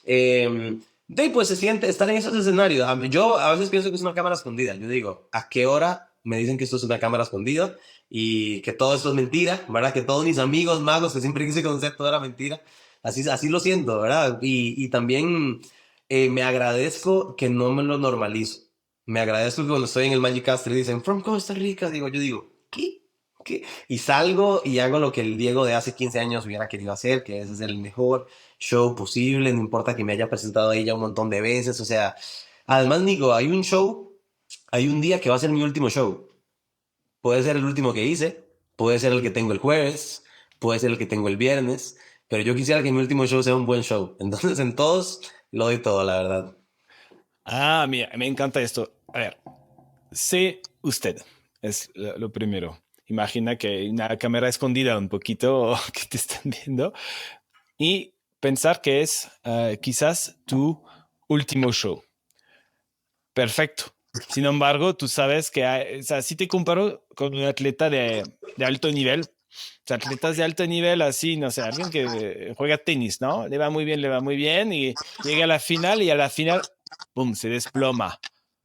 De ahí, pues se siente estar en esos escenarios. Yo a veces pienso que es una cámara escondida. Yo digo, ¿a qué hora me dicen que esto es una cámara escondida? Y que todo esto es mentira, ¿verdad? Que todos mis amigos magos que siempre quise conocer, todo era mentira. Así lo siento, ¿verdad? Y también me agradezco que no me lo normalizo. Me agradezco que cuando estoy en el Magic Castle y dicen, from Costa Rica, yo digo, ¿qué? ¿Qué? Y salgo y hago lo que el Diego de hace 15 años hubiera querido hacer, que es hacer el mejor show posible, no importa que me haya presentado a ella un montón de veces, o sea, además, Nico, hay un show, hay un día que va a ser mi último show. Puede ser el último que hice, puede ser el que tengo el jueves, puede ser el que tengo el viernes, pero yo quisiera que mi último show sea un buen show. Entonces, en todos lo doy todo, la verdad. Ah, mira, me encanta esto. A ver, sé usted, es lo primero. Imagina que hay una cámara escondida un poquito que te están viendo y pensar que es quizás tu último show. Perfecto. Sin embargo, tú sabes que o sea, si te comparo con un atleta de alto nivel, o sea, atletas de alto nivel, así, no sé, alguien que juega tenis, ¿no? Le va muy bien y llega a la final y a la final, ¡pum!, se desploma.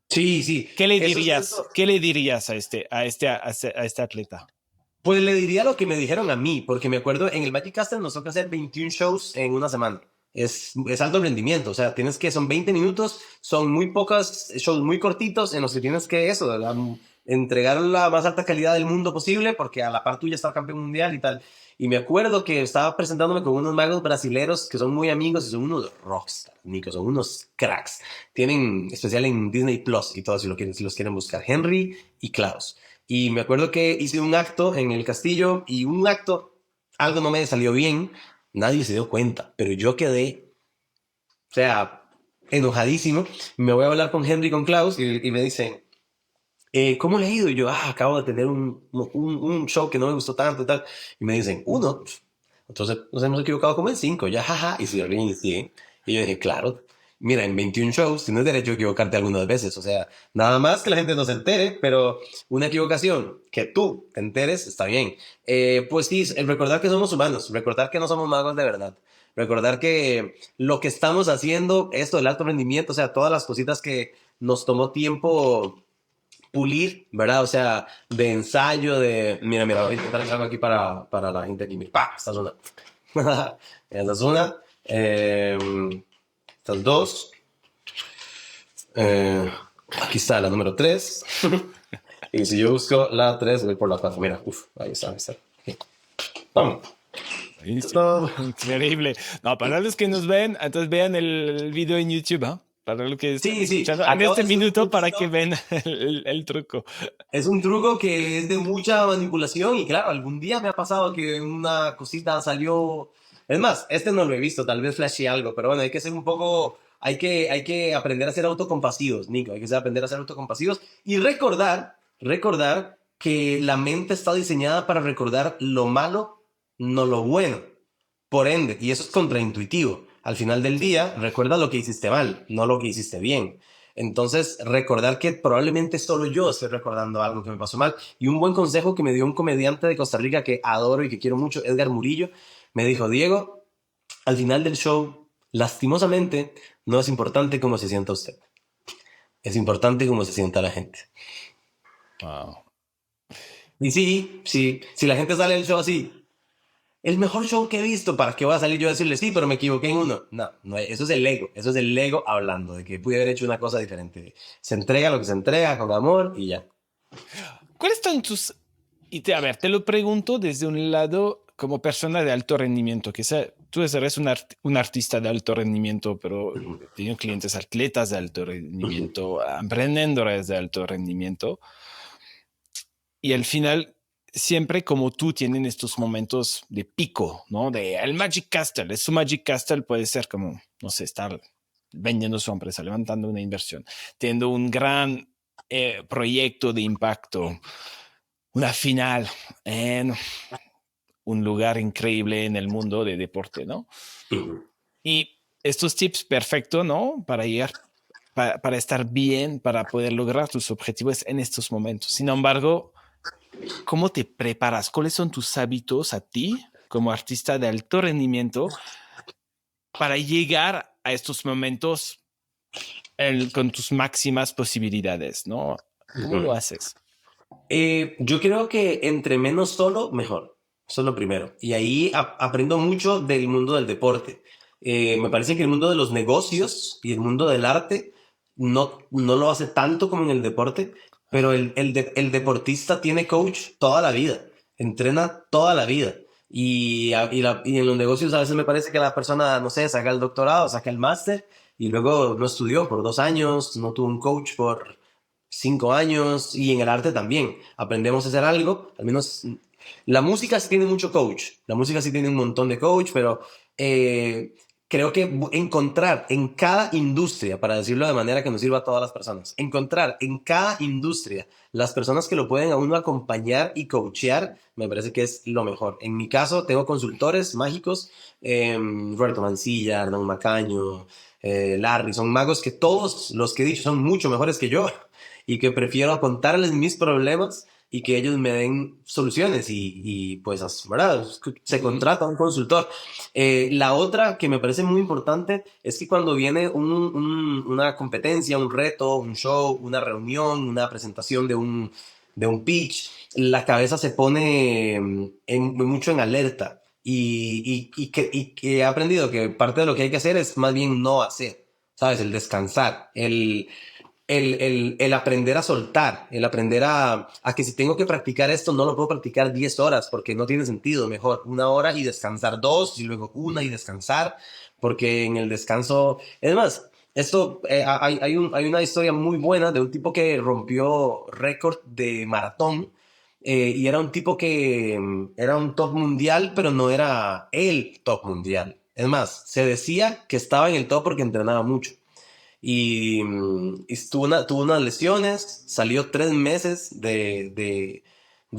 Sí, sí, ¿Qué le eso dirías? siento. ¿Qué le dirías a este atleta? Pues le diría lo que me dijeron a mí, porque me acuerdo en el Magic Castle nos toca hacer 21 shows en una semana. es alto rendimiento. O sea, son 20 minutos, son muy pocos shows muy cortitos en los que tienes que entregar la más alta calidad del mundo posible, porque a la par tuya está el campeón mundial y tal. Y me acuerdo que estaba presentándome con unos magos brasileros que son muy amigos y son unos rockstars, Nico, son unos cracks. Tienen especial en Disney Plus y todo, si los quieren buscar. Henry y Klaus. Y me acuerdo que hice un acto en el castillo y algo no me salió bien, nadie se dio cuenta, pero yo quedé, o sea, enojadísimo. Me voy a hablar con Henry y con Klaus y me dicen, ¿cómo le ha ido? Y yo, acabo de tener un show que no me gustó tanto y tal. Y me dicen, uno. Entonces nos hemos equivocado como en cinco, ya, jaja. Y se ríen y siguen. Y yo dije, claro, mira, en 21 shows tienes derecho a equivocarte algunas veces. O sea, nada más que la gente no se entere, pero una equivocación que tú te enteres está bien. Pues sí, el recordar que somos humanos, recordar que no somos magos de verdad. Recordar que lo que estamos haciendo, esto del alto rendimiento, o sea, todas las cositas que nos tomó tiempo pulir, ¿verdad? O sea, de ensayo, mira, voy a intentar hacer algo aquí para la gente aquí. Mira, ¡pah! Esta es una. Esta es una. Estas dos. Aquí está la número 3. Y si yo busco la 3, voy por la 4. Mira, ahí está, ahí está. Vamos. Buenísimo. Increíble. No, para los que nos ven, entonces vean el video en YouTube, ¿ah? Para lo que están Sí, sí. escuchando en Acabo este de hacer un minuto para que truquito. vean el truco. Es un truco que es de mucha manipulación y claro, algún día me ha pasado que una cosita salió. Es más, este no lo he visto, tal vez flashe algo, pero bueno, hay que ser un poco, hay que aprender a ser autocompasivos, Nico, hay que aprender a ser autocompasivos y recordar que la mente está diseñada para recordar lo malo, no lo bueno. Por ende, y eso es contraintuitivo. Al final del día, recuerda lo que hiciste mal, no lo que hiciste bien. Entonces, recordar que probablemente solo yo estoy recordando algo que me pasó mal. Y un buen consejo que me dio un comediante de Costa Rica que adoro y que quiero mucho, Edgar Murillo, me dijo, Diego, al final del show, lastimosamente, no es importante cómo se sienta usted. Es importante cómo se sienta la gente. Wow. Y sí, sí, si la gente sale del show así, el mejor show que he visto, ¿para qué voy a salir yo a decirle sí, pero me equivoqué en uno? No, no, eso es el ego hablando de que pude haber hecho una cosa diferente. Se entrega lo que se entrega con amor y ya. ¿Cuáles son tus... a ver, te lo pregunto desde un lado como persona de alto rendimiento, que tú eres un artista de alto rendimiento, pero Ujú, he tenido clientes atletas de alto ujú, rendimiento, emprendedores de alto rendimiento, y al final siempre como tú tienen estos momentos de pico, ¿no? De el Magic Castle, su Magic Castle puede ser como, no sé, estar vendiendo su empresa, levantando una inversión, teniendo un gran proyecto de impacto, una final en un lugar increíble en el mundo de deporte, ¿no? ujú. Y estos tips perfecto, ¿no? Para llegar, para estar bien, para poder lograr tus objetivos en estos momentos. Sin embargo, ¿cómo te preparas? ¿Cuáles son tus hábitos a ti como artista de alto rendimiento para llegar a estos momentos con tus máximas posibilidades, ¿no? ¿Cómo lo Ujú. haces? Yo creo que entre menos solo, mejor. Eso es lo primero. Y ahí aprendo mucho del mundo del deporte. Me parece que el mundo de los negocios y el mundo del arte no lo hace tanto como en el deporte, pero el deportista tiene coach toda la vida, entrena toda la vida. Y en los negocios a veces me parece que la persona, no sé, saca el doctorado, saca el máster y luego no estudió por 2 años, no tuvo un coach por 5 años y en el arte también. Aprendemos a hacer algo, al menos la música sí tiene mucho coach, la música sí tiene un montón de coach, pero creo que encontrar en cada industria, para decirlo de manera que nos sirva a todas las personas, encontrar en cada industria las personas que lo pueden a uno acompañar y coachear, me parece que es lo mejor. En mi caso, tengo consultores mágicos, Roberto Mancilla, Hernán Macaño, Larry, son magos que todos los que he dicho son mucho mejores que yo y que prefiero contarles mis problemas y que ellos me den soluciones pues, ¿verdad? Se contrata un consultor. La otra que me parece muy importante es que cuando viene una competencia, un reto, un show, una reunión, una presentación de un pitch, la cabeza se pone mucho en alerta. Y que he aprendido que parte de lo que hay que hacer es más bien no hacer, ¿sabes? El descansar, el aprender a soltar, el aprender a que si tengo que practicar esto, no lo puedo practicar 10 horas porque no tiene sentido. Mejor 1 hora y descansar 2 y luego 1 y descansar, porque en el descanso... Es más, esto, hay una historia muy buena de un tipo que rompió récord de maratón y era un tipo que era un top mundial, pero no era el top mundial. Es más, se decía que estaba en el top porque entrenaba mucho y tuvo unas lesiones, salió 3 meses de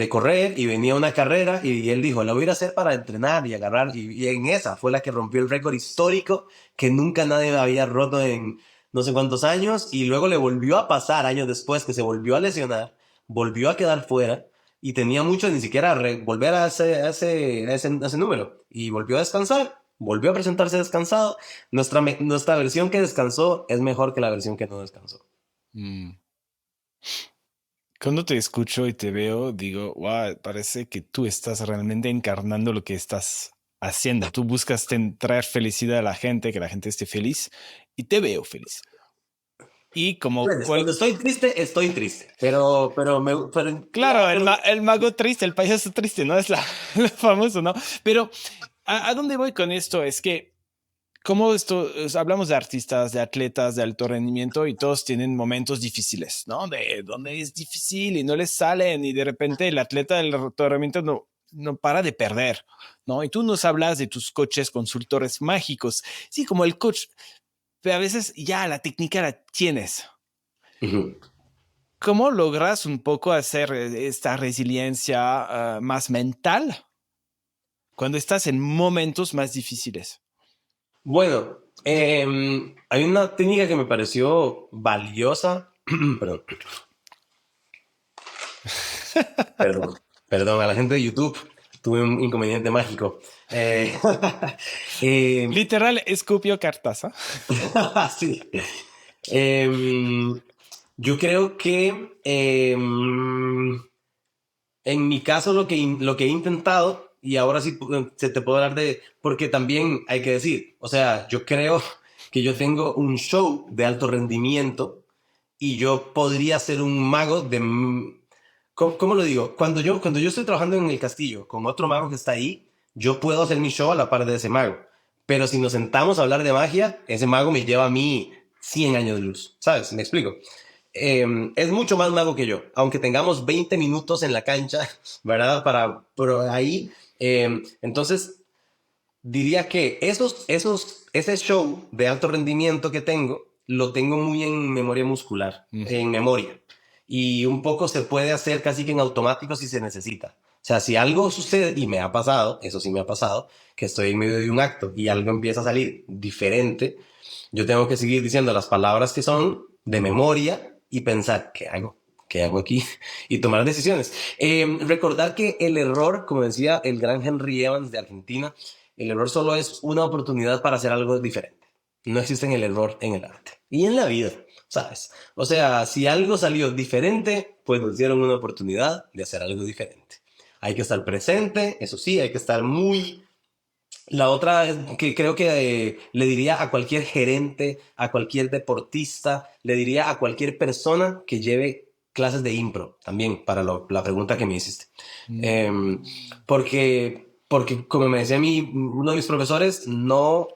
correr y venía una carrera y él dijo, la voy a ir a hacer para entrenar y agarrar. Y en esa fue la que rompió el récord histórico que nunca nadie había roto en no sé cuántos años y luego le volvió a pasar años después que se volvió a lesionar, volvió a quedar fuera y tenía mucho ni siquiera volver a ese número y volvió a descansar. Volvió a presentarse descansado. Nuestra versión que descansó es mejor que la versión que no descansó. Mm. Cuando te escucho y te veo, digo, wow, parece que tú estás realmente encarnando lo que estás haciendo. Tú buscas traer felicidad a la gente, que la gente esté feliz, y te veo feliz. Y como Pues, cuando estoy triste. claro, el mago triste, el payaso triste, ¿no? Es lo famoso, ¿no? Pero ¿a dónde voy con esto? Es que como esto, hablamos de artistas, de atletas de alto rendimiento y todos tienen momentos difíciles, ¿no? De donde es difícil y no les salen y de repente el atleta del alto rendimiento no para de perder, ¿no? Y tú nos hablas de tus coaches consultores mágicos, sí, como el coach, pero a veces ya la técnica la tienes. Ujú. ¿Cómo logras un poco hacer esta resiliencia más mental cuando estás en momentos más difíciles? Bueno, hay una técnica que me pareció valiosa. Perdón, perdón, perdón, a la gente de YouTube. Tuve un inconveniente mágico. eh, Literal, escupio cartas, ¿ah? sí. Em, yo creo que en mi caso, lo que he intentado, y ahora sí se te puedo hablar de, porque también hay que decir, o sea, yo creo que yo tengo un show de alto rendimiento y yo podría ser un mago de... ¿Cómo lo digo? Cuando yo estoy trabajando en el castillo con otro mago que está ahí, yo puedo hacer mi show a la par de ese mago. Pero si nos sentamos a hablar de magia, ese mago me lleva a mí 100 años de luz. ¿Sabes? ¿Me explico? Es mucho más mago que yo, aunque tengamos 20 minutos en la cancha, ¿verdad? Pero ahí, entonces, diría que ese show de alto rendimiento que tengo, lo tengo muy en memoria muscular, Mm. en memoria. Y un poco se puede hacer casi que en automático si se necesita. O sea, si algo sucede, y me ha pasado, eso sí me ha pasado, que estoy en medio de un acto y algo empieza a salir diferente, yo tengo que seguir diciendo las palabras que son de memoria y pensar, ¿qué hago? ¿Qué hago aquí? Y tomar decisiones. Recordar que el error, como decía el gran Henry Evans de Argentina, el error solo es una oportunidad para hacer algo diferente. No existe el error en el arte. Y en la vida, ¿sabes? O sea, si algo salió diferente, pues nos dieron una oportunidad de hacer algo diferente. Hay que estar presente, eso sí, hay que estar muy... La otra es que creo que le diría a cualquier gerente, a cualquier deportista, le diría a cualquier persona que lleve clases de impro, también para la pregunta que me hiciste. Em, porque, como me decía uno de mis profesores, no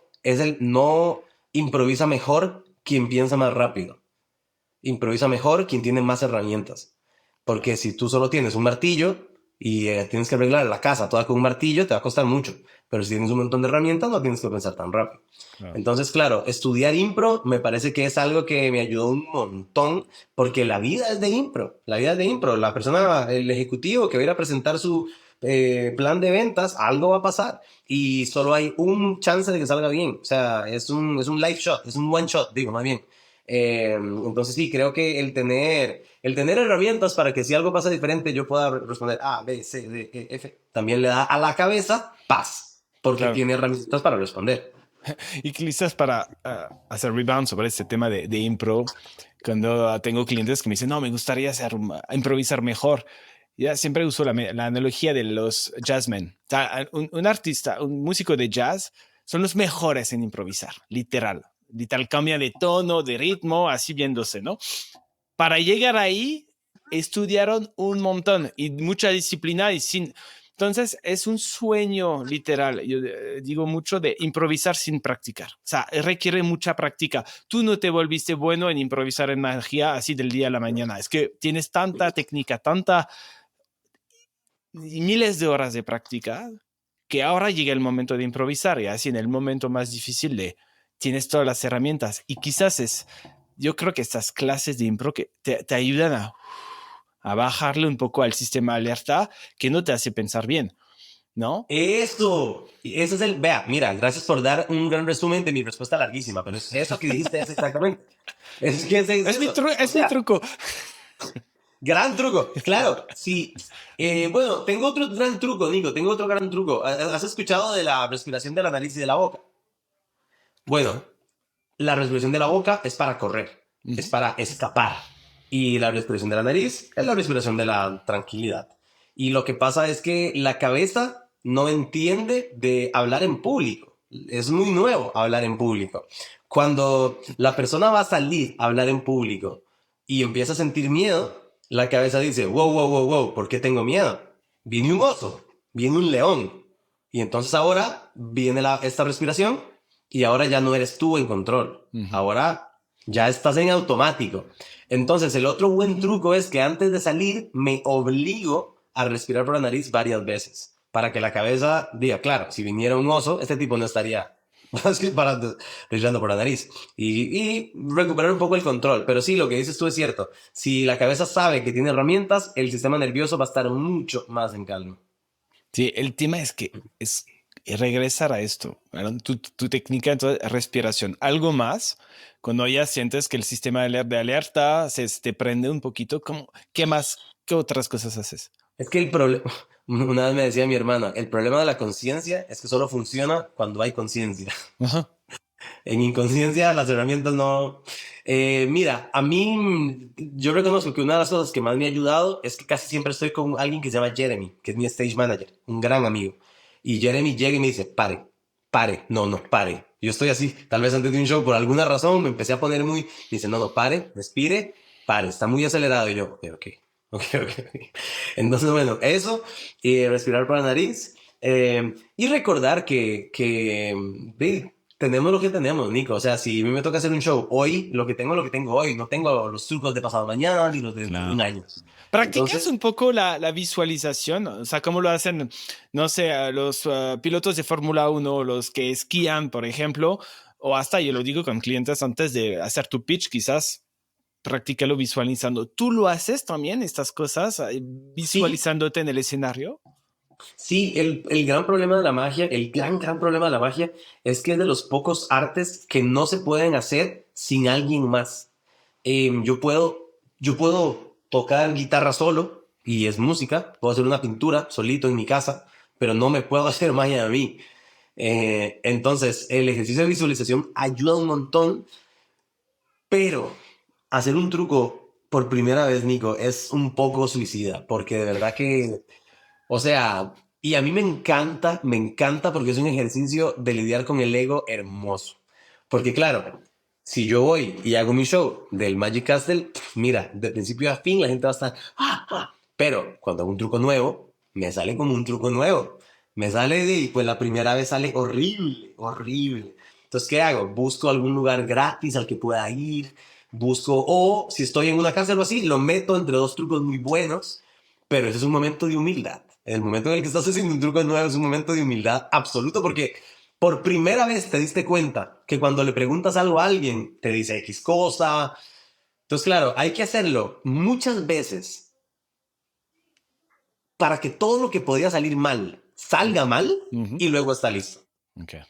improvisa mejor quien piensa más rápido, improvisa mejor quien tiene más herramientas. Porque si tú solo tienes un martillo y tienes que arreglar la casa toda con un martillo, te va a costar mucho. Pero si tienes un montón de herramientas, no tienes que pensar tan rápido. Claro. Entonces, claro, estudiar impro me parece que es algo que me ayudó un montón, porque la vida es de impro. La vida es de impro. La persona, el ejecutivo que va a ir a presentar su plan de ventas, algo va a pasar. Y solo hay un chance de que salga bien. O sea, es un live shot, es un one shot, digo, más bien. Entonces sí, creo que el tener herramientas para que si algo pasa diferente yo pueda responder A, B, C, D, E, F, también le da a la cabeza paz, porque Claro. tiene herramientas para responder. Y quizás para hacer rebound sobre este tema de impro, cuando tengo clientes que me dicen, no, me gustaría improvisar mejor. Ya siempre uso la analogía de los jazzmen. O sea, un artista, un músico de jazz, son los mejores en improvisar, literal. Literal, cambia de tono, de ritmo, así viéndose, ¿no? Para llegar ahí, estudiaron un montón y mucha disciplina y sin... Entonces, es un sueño literal. Yo digo mucho de improvisar sin practicar. O sea, requiere mucha práctica. Tú no te volviste bueno en improvisar en magia así del día a la mañana. Es que tienes tanta técnica, tanta miles de horas de práctica que ahora llega el momento de improvisar y así en el momento más difícil de tienes todas las herramientas y quizás es, yo creo que estas clases de impro que te ayudan a bajarle un poco al sistema de alerta que no te hace pensar bien, ¿no? Eso es vea, mira, gracias por dar un gran resumen de mi respuesta larguísima, pero es eso que dijiste es exactamente. Es que es eso. O Es mi sea, truco. gran truco, claro, sí. Bueno, tengo otro gran truco, Nico, tengo otro gran truco. ¿Has escuchado de la respiración de la nariz y de la boca? Bueno, la respiración de la boca es para correr, Uh es -huh. para escapar. Y la respiración de la nariz es la respiración de la tranquilidad. Y lo que pasa es que la cabeza no entiende de hablar en público. Es muy nuevo hablar en público. Cuando la persona va a salir a hablar en público y empieza a sentir miedo, la cabeza dice, wow, wow, wow, wow, ¿por qué tengo miedo? Viene un oso, viene un león. Y entonces ahora viene esta respiración y ahora ya no eres tú en control. Uh -huh. Ahora ya estás en automático. Entonces, el otro buen truco es que antes de salir me obligo a respirar por la nariz varias veces para que la cabeza diga, claro, si viniera un oso, este tipo no estaría respirando por la nariz y recuperar un poco el control. Pero sí, lo que dices tú es cierto. Si la cabeza sabe que tiene herramientas, el sistema nervioso va a estar mucho más en calma. Sí, el tema es que es regresar a esto, ¿verdad? Tu técnica entonces, respiración. Algo más, cuando ya sientes que el sistema de alerta se te prende un poquito, ¿cómo, qué más, qué otras cosas haces? Es que el problema, una vez me decía mi hermana, el problema de la conciencia es que solo funciona cuando hay conciencia. Ajá. En inconsciencia las herramientas no... mira, a mí yo reconozco que una de las cosas que más me ha ayudado es que casi siempre estoy con alguien que se llama Jeremy, que es mi stage manager, un gran amigo. Y Jeremy llega y me dice, pare, pare, no, no, pare. Yo estoy así, tal vez antes de un show, por alguna razón me empecé a poner muy... Dice, no, no, pare, respire, pare, está muy acelerado. Y yo, ok, ok, ok, ok. Entonces, bueno, eso, respirar por la nariz. Y recordar que tenemos lo que tenemos, Nico. O sea, si a mí me toca hacer un show hoy, lo que tengo hoy. No tengo los trucos de pasado mañana ni los de dentro de Claro. un año. ¿Practicas Entonces, un poco la visualización? O sea, ¿cómo lo hacen, no sé, a los pilotos de Fórmula 1, los que esquían, por ejemplo? O hasta, yo lo digo con clientes antes de hacer tu pitch, quizás practícalo visualizando. ¿Tú lo haces también, estas cosas, sí, visualizándote en el escenario? sí, el gran problema de la magia, el gran problema de la magia es que es de los pocos artes que no se pueden hacer sin alguien más. Yo puedo tocar guitarra solo y es música, puedo hacer una pintura solito en mi casa, pero no me puedo hacer magia a mí. Entonces, el ejercicio de visualización ayuda un montón, pero hacer un truco por primera vez, Nico, es un poco suicida, porque de verdad que, o sea, y a mí me encanta porque es un ejercicio de lidiar con el ego hermoso. Porque claro, si yo voy y hago mi show del Magic Castle, mira, de principio a fin la gente va a estar, "Ah, ah". Pero cuando hago un truco nuevo, me sale como un truco nuevo. Me sale de, pues la primera vez sale horrible, horrible. Entonces, ¿qué hago? Busco algún lugar gratis al que pueda ir, busco, o si estoy en una cárcel o así, lo meto entre dos trucos muy buenos, pero ese es un momento de humildad. El momento en el que estás haciendo un truco nuevo es un momento de humildad absoluto porque por primera vez te diste cuenta que cuando le preguntas algo a alguien, te dice X cosa. Entonces, claro, hay que hacerlo muchas veces para que todo lo que podía salir mal salga mal Uh -huh. y luego está listo. Okay.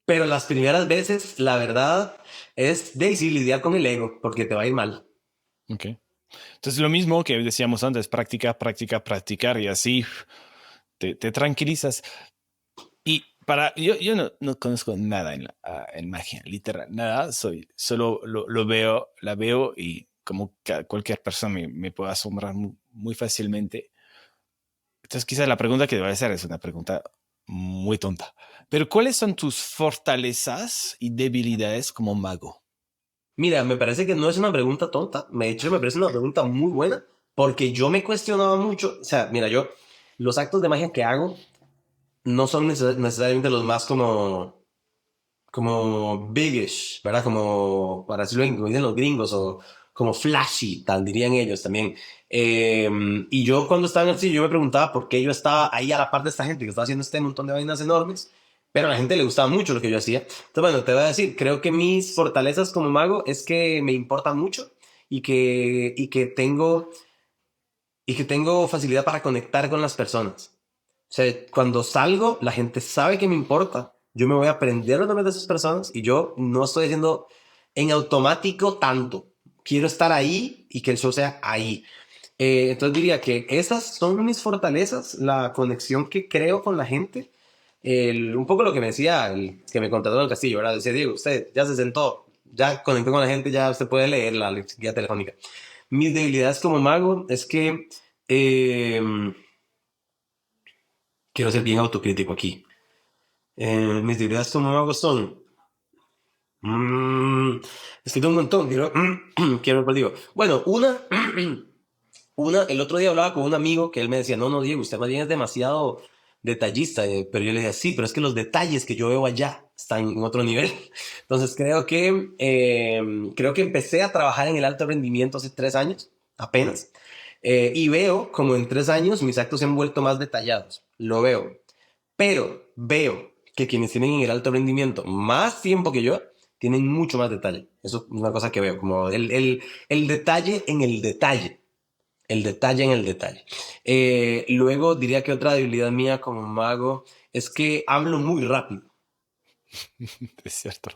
Pero las primeras veces, la verdad, es de sí, lidiar con el ego, porque te va a ir mal. Okay. Entonces, lo mismo que decíamos antes, práctica, práctica, practicar y así te tranquilizas. Y yo no conozco nada en magia, literal, nada, solo lo veo, la veo y como cualquier persona me puede asombrar muy, muy fácilmente. Entonces, quizás la pregunta que te voy a hacer es una pregunta muy tonta. Pero, ¿cuáles son tus fortalezas y debilidades como mago? Mira, me parece que no es una pregunta tonta. De hecho, me parece una pregunta muy buena porque yo me cuestionaba mucho. O sea, mira, yo, los actos de magia que hago no son necesariamente los más como biggish, ¿verdad? Como, para decirlo como dicen los gringos, o como flashy, tal dirían ellos también. Y yo cuando estaba en el sitio, yo me preguntaba por qué yo estaba ahí a la par de esta gente que estaba haciendo este montón de vainas enormes, pero a la gente le gustaba mucho lo que yo hacía. Entonces, bueno, te voy a decir, creo que mis fortalezas como mago es que me importa mucho y que tengo facilidad para conectar con las personas. O sea, cuando salgo, la gente sabe que me importa. Yo me voy a aprender los nombres de esas personas y yo no estoy haciendo en automático tanto. Quiero estar ahí y que el show sea ahí. Entonces diría que esas son mis fortalezas, la conexión que creo con la gente. Un poco lo que me decía el que me contrató en el castillo, ¿verdad? Decía, Diego, usted ya se sentó, ya conectó con la gente, ya usted puede leer la guía telefónica. Mis debilidades como mago es que eh, quiero ser bien autocrítico aquí. Mis debilidades como mago son... mm, es que tengo un montón, quiero, pues digo. Bueno, el otro día hablaba con un amigo que él me decía, no, no, Diego, usted más bien es demasiado detallista, pero yo le decía, sí, pero es que los detalles que yo veo allá están en otro nivel. Entonces creo que empecé a trabajar en el alto rendimiento hace 3 años, apenas, y veo como en 3 años mis actos se han vuelto más detallados, lo veo, pero veo que quienes tienen en el alto rendimiento más tiempo que yo, tienen mucho más detalle. Eso es una cosa que veo, como el detalle en el detalle. El detalle en el detalle. Luego diría que otra debilidad mía como mago es que hablo muy rápido. Es cierto.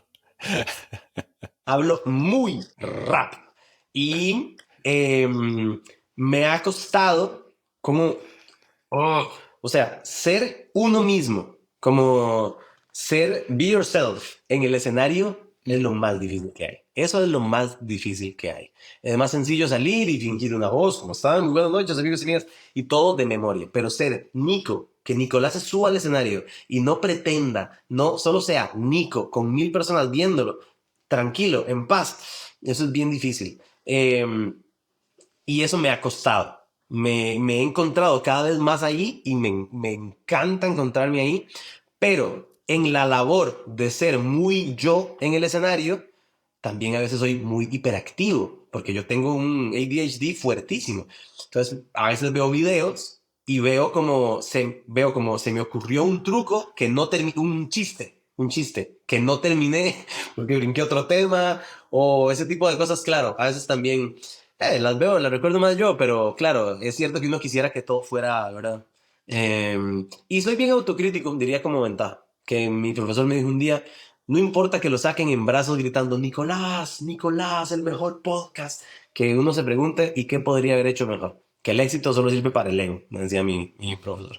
Hablo muy rápido. Y me ha costado como, o sea, ser uno mismo, como ser be yourself en el escenario es lo más difícil que hay. Eso es lo más difícil que hay. Es más sencillo salir y fingir una voz, como estaban, muy buenas noches, amigos y amigas, y todo de memoria. Pero ser Nico, que Nicolás se suba al escenario y no pretenda, no solo sea Nico con 1000 personas viéndolo, tranquilo, en paz, eso es bien difícil. Y eso me ha costado. Me he encontrado cada vez más ahí y me encanta encontrarme ahí, pero en la labor de ser muy yo en el escenario, también a veces soy muy hiperactivo, porque yo tengo un ADHD fuertísimo. Entonces, a veces veo videos y veo como se me ocurrió un truco que no terminé, un chiste que no terminé porque brinqué otro tema o ese tipo de cosas, claro, a veces también las veo, las recuerdo más yo, pero claro, es cierto que uno quisiera que todo fuera, ¿verdad? Y soy bien autocrítico, diría como ventaja, que mi profesor me dijo un día, no importa que lo saquen en brazos gritando, Nicolás, Nicolás, el mejor podcast, que uno se pregunte, ¿y qué podría haber hecho mejor? Que el éxito solo sirve para el ego, me decía mi profesor.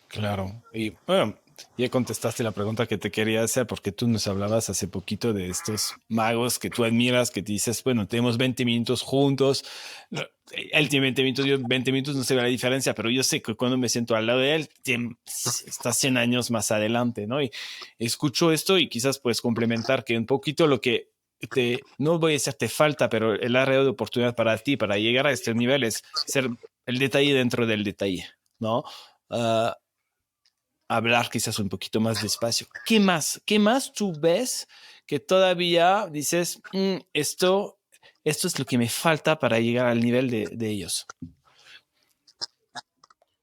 Claro. Y bueno, ya contestaste la pregunta que te quería hacer porque tú nos hablabas hace poquito de estos magos que tú admiras, que te dices, bueno, tenemos 20 minutos juntos. No, él tiene 20 minutos, yo 20 minutos, no se ve la diferencia, pero yo sé que cuando me siento al lado de él, está 100 años más adelante, ¿no? Y escucho esto y quizás puedes complementar que un poquito lo que no voy a decir te falta, pero el área de oportunidad para ti, para llegar a este nivel es ser el detalle dentro del detalle, ¿no? Ah, hablar quizás un poquito más despacio. ¿Qué más? ¿Qué más tú ves que todavía dices, esto es lo que me falta para llegar al nivel de ellos?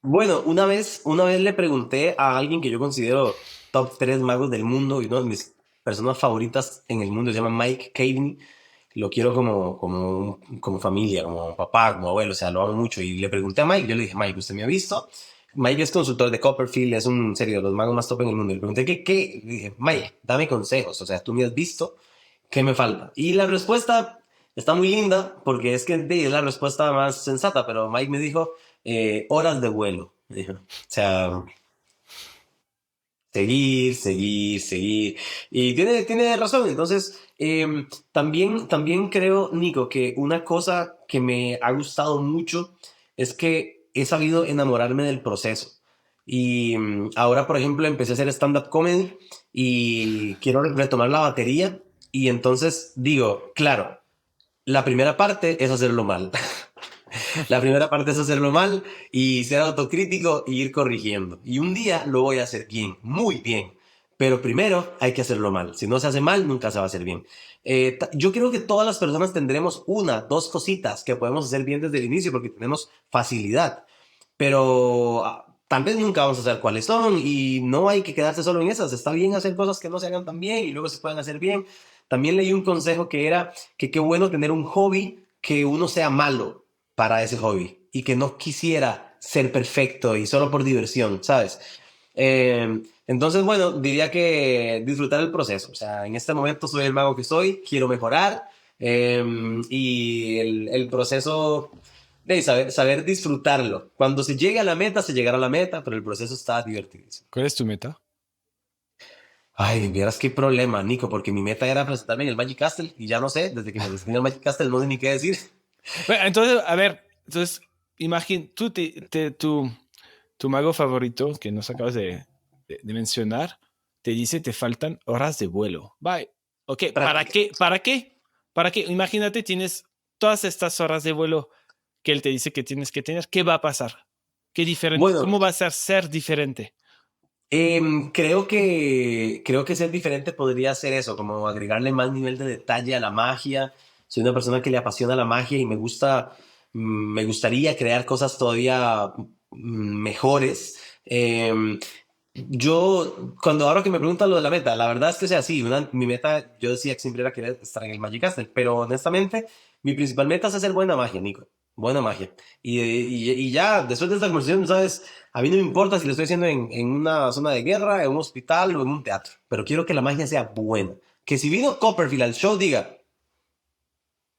Bueno, una vez le pregunté a alguien que yo considero top 3 magos del mundo y una de mis personas favoritas en el mundo, se llama Mike Caveney. Lo quiero como familia, como papá, como abuelo, o sea, lo amo mucho. Y le pregunté a Mike, yo le dije, Mike, ¿usted me ha visto? Mike es consultor de Copperfield, es un serio de los magos más top en el mundo. Y le pregunté, ¿qué? Y dije, Mike, dame consejos, o sea, tú me has visto, ¿qué me falta? Y la respuesta está muy linda, porque es que es la respuesta más sensata, pero Mike me dijo, horas de vuelo, dijo. O sea, seguir, seguir, seguir. Y tiene razón. Entonces, también creo, Nico, que una cosa que me ha gustado mucho es que he sabido enamorarme del proceso. Y ahora, por ejemplo, empecé a hacer stand-up comedy y quiero retomar la batería. Y entonces digo, claro, la primera parte es hacerlo mal. La primera parte es hacerlo mal y ser autocrítico y ir corrigiendo. Y un día lo voy a hacer bien, muy bien. Pero primero hay que hacerlo mal. Si no se hace mal, nunca se va a hacer bien. Yo creo que todas las personas tendremos una, dos cositas que podemos hacer bien desde el inicio porque tenemos facilidad. Pero tal vez nunca vamos a saber cuáles son y no hay que quedarse solo en esas. Está bien hacer cosas que no se hagan tan bien y luego se puedan hacer bien. También leí un consejo que era que qué bueno tener un hobby que uno sea malo para ese hobby y que no quisiera ser perfecto y solo por diversión, ¿sabes? Entonces, bueno, diría que disfrutar el proceso. O sea, en este momento soy el mago que soy, quiero mejorar y el proceso de saber disfrutarlo. Cuando se llegue a la meta, se llegará a la meta, pero el proceso está divertidísimo. ¿Cuál es tu meta? Ay, vieras qué problema, Nico, porque mi meta era presentarme en el Magic Castle y ya no sé, desde que me presenté en el Magic Castle no sé ni qué decir. Bueno, entonces, a ver, entonces, imagina, tu mago favorito que nos acabas de mencionar, te dice te faltan horas de vuelo. Bye. Ok, ¿para Práctica. qué? ¿Para qué? ¿Para qué? Imagínate, tienes todas estas horas de vuelo que él te dice que tienes que tener. ¿Qué va a pasar? ¿Qué diferente? Bueno, ¿Cómo va a ser diferente? creo que ser diferente podría ser eso, como agregarle más nivel de detalle a la magia. Soy una persona que le apasiona la magia y me gustaría crear cosas todavía mejores. Cuando ahora que me preguntan lo de la meta, la verdad es que sea así. Mi meta, yo decía que siempre era querer estar en el Magic Castle, pero honestamente, mi principal meta es hacer buena magia, Nico. Buena magia. Y ya, después de esta conversación, ¿sabes? A mí no me importa si lo estoy haciendo en una zona de guerra, en un hospital o en un teatro, pero quiero que la magia sea buena. Que si vino Copperfield al show, diga,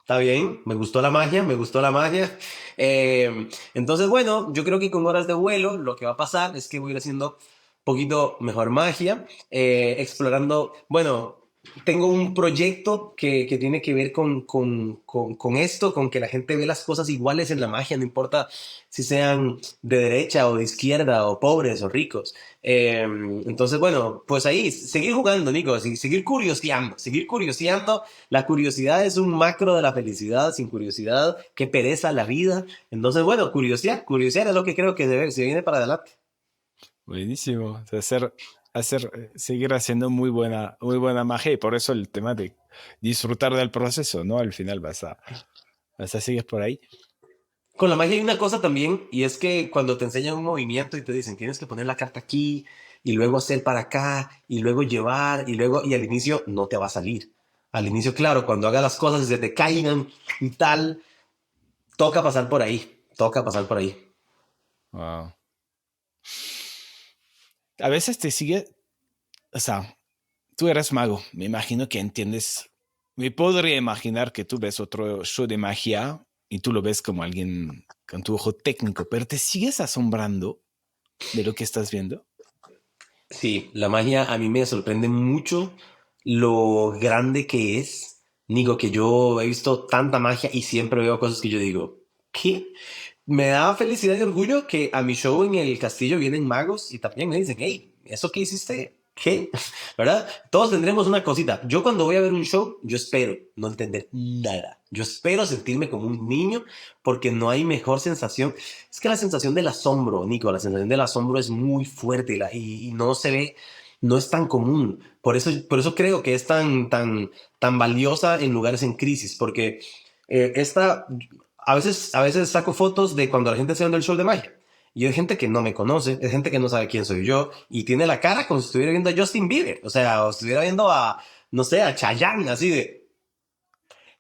está bien, me gustó la magia, me gustó la magia. Entonces, bueno, yo creo que con horas de vuelo lo que va a pasar es que voy a ir haciendo un poquito mejor magia, explorando, bueno, tengo un proyecto que tiene que ver con esto, con que la gente ve las cosas iguales en la magia, no importa si sean de derecha o de izquierda o pobres o ricos. Entonces, bueno, pues ahí, seguir jugando, Nico, seguir curioseando, seguir curioseando. La curiosidad es un macro de la felicidad. Sin curiosidad, qué pereza la vida. Entonces, bueno, curiosear es lo que creo que se viene para adelante. Buenísimo. O sea, seguir haciendo muy buena magia y por eso el tema de disfrutar del proceso, ¿no? Al final vas a seguir por ahí. Con la magia hay una cosa también, y es que cuando te enseñan un movimiento y te dicen, tienes que poner la carta aquí, y luego hacer para acá, y luego llevar, y al inicio no te va a salir. Al inicio, claro, cuando hagas las cosas y se te caigan y tal, toca pasar por ahí, toca pasar por ahí. Wow. A veces te sigue, o sea, tú eres mago, me imagino que entiendes, me podría imaginar que tú ves otro show de magia y tú lo ves como alguien con tu ojo técnico, pero te sigues asombrando de lo que estás viendo. Sí, la magia a mí me sorprende mucho lo grande que es. Digo que yo he visto tanta magia y siempre veo cosas que yo digo, ¿qué? Me da felicidad y orgullo que a mi show en el castillo vienen magos y también me dicen, hey, ¿eso qué hiciste? ¿Qué? ¿Verdad? Todos tendremos una cosita. Yo cuando voy a ver un show, yo espero no entender nada. Yo espero sentirme como un niño porque no hay mejor sensación. Es que la sensación del asombro, Nico, la sensación del asombro es muy fuerte y no se ve, no es tan común. Por eso creo que es tan valiosa en lugares en crisis, porque esta, a veces saco fotos de cuando la gente está viendo el show de magia. Y hay gente que no me conoce, es gente que no sabe quién soy yo, y tiene la cara como si estuviera viendo a Justin Bieber, o sea, o estuviera viendo no sé, a Chayanne, así de...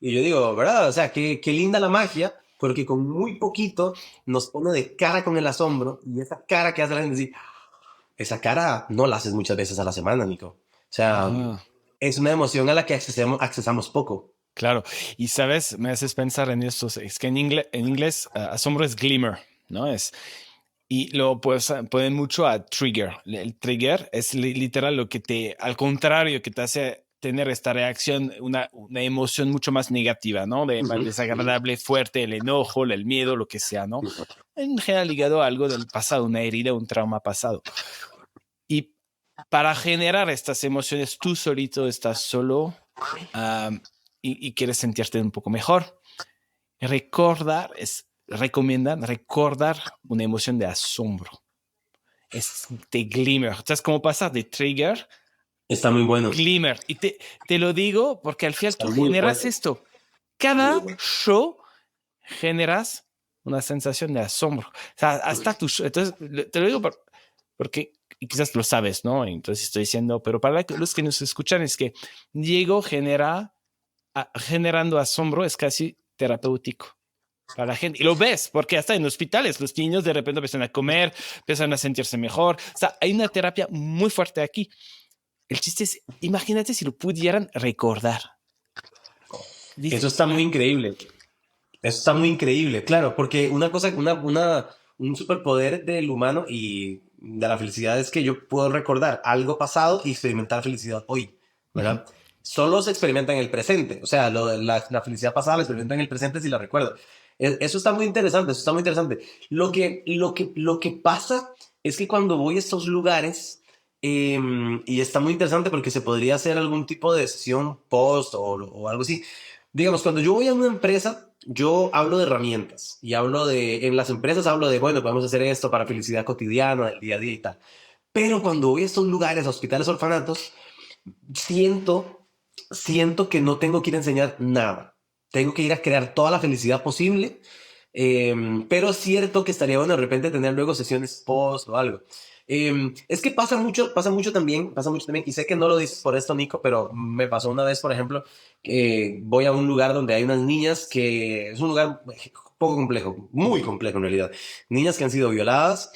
Y yo digo, ¿verdad? O sea, qué linda la magia, porque con muy poquito nos pone de cara con el asombro, y esa cara que hace la gente así, esa cara no la haces muchas veces a la semana, Nico. O sea, Ajá. es una emoción a la que accesamos poco. Claro, y sabes, me haces pensar en esto, es que en inglés asombro es glimmer, ¿no? Y lo pueden mucho a trigger. El trigger es literal lo que al contrario, que te hace tener esta reacción, una emoción mucho más negativa, ¿no? Más desagradable, fuerte, el enojo, el miedo, lo que sea, ¿no? En general ligado a algo del pasado, una herida, un trauma pasado. Y para generar estas emociones, tú solito estás solo y quieres sentirte un poco mejor. Recomiendan recordar una emoción de asombro. Es de glimmer. ¿Sabes cómo pasa de trigger? Está muy bueno. Glimmer. Y te lo digo porque al final Está tú muy generas bueno. esto. Muy Cada bueno. show generas una sensación de asombro. O sea, hasta tu show. Entonces, te lo digo porque y quizás lo sabes, ¿no? Entonces estoy diciendo, pero para los que nos escuchan es que Diego generando asombro es casi terapéutico para la gente. Y lo ves, porque hasta en hospitales los niños de repente empiezan a comer, empiezan a sentirse mejor. O sea, hay una terapia muy fuerte aquí. El chiste es, imagínate si lo pudieran recordar. Eso Dice, está muy increíble. Eso está muy increíble, claro, porque una cosa, un superpoder del humano y de la felicidad es que yo puedo recordar algo pasado y experimentar felicidad hoy, ¿verdad? Solo se experimenta en el presente, o sea, la felicidad pasada la experimento en el presente si la recuerdo. Eso está muy interesante, eso está muy interesante. Lo que pasa es que cuando voy a estos lugares, y está muy interesante porque se podría hacer algún tipo de sesión post o algo así. Digamos, cuando yo voy a una empresa, yo hablo de herramientas y en las empresas hablo de, bueno, podemos hacer esto para felicidad cotidiana, del día a día y tal. Pero cuando voy a estos lugares, hospitales, orfanatos, siento, siento que no tengo que ir a enseñar nada. Tengo que ir a crear toda la felicidad posible. Pero es cierto que estaría bueno de repente tener luego sesiones post o algo. Es que pasa mucho también, y sé que no lo dices por esto, Nico, pero me pasó una vez, por ejemplo, que voy a un lugar donde hay unas niñas que es un lugar poco complejo, muy complejo en realidad. Niñas que han sido violadas,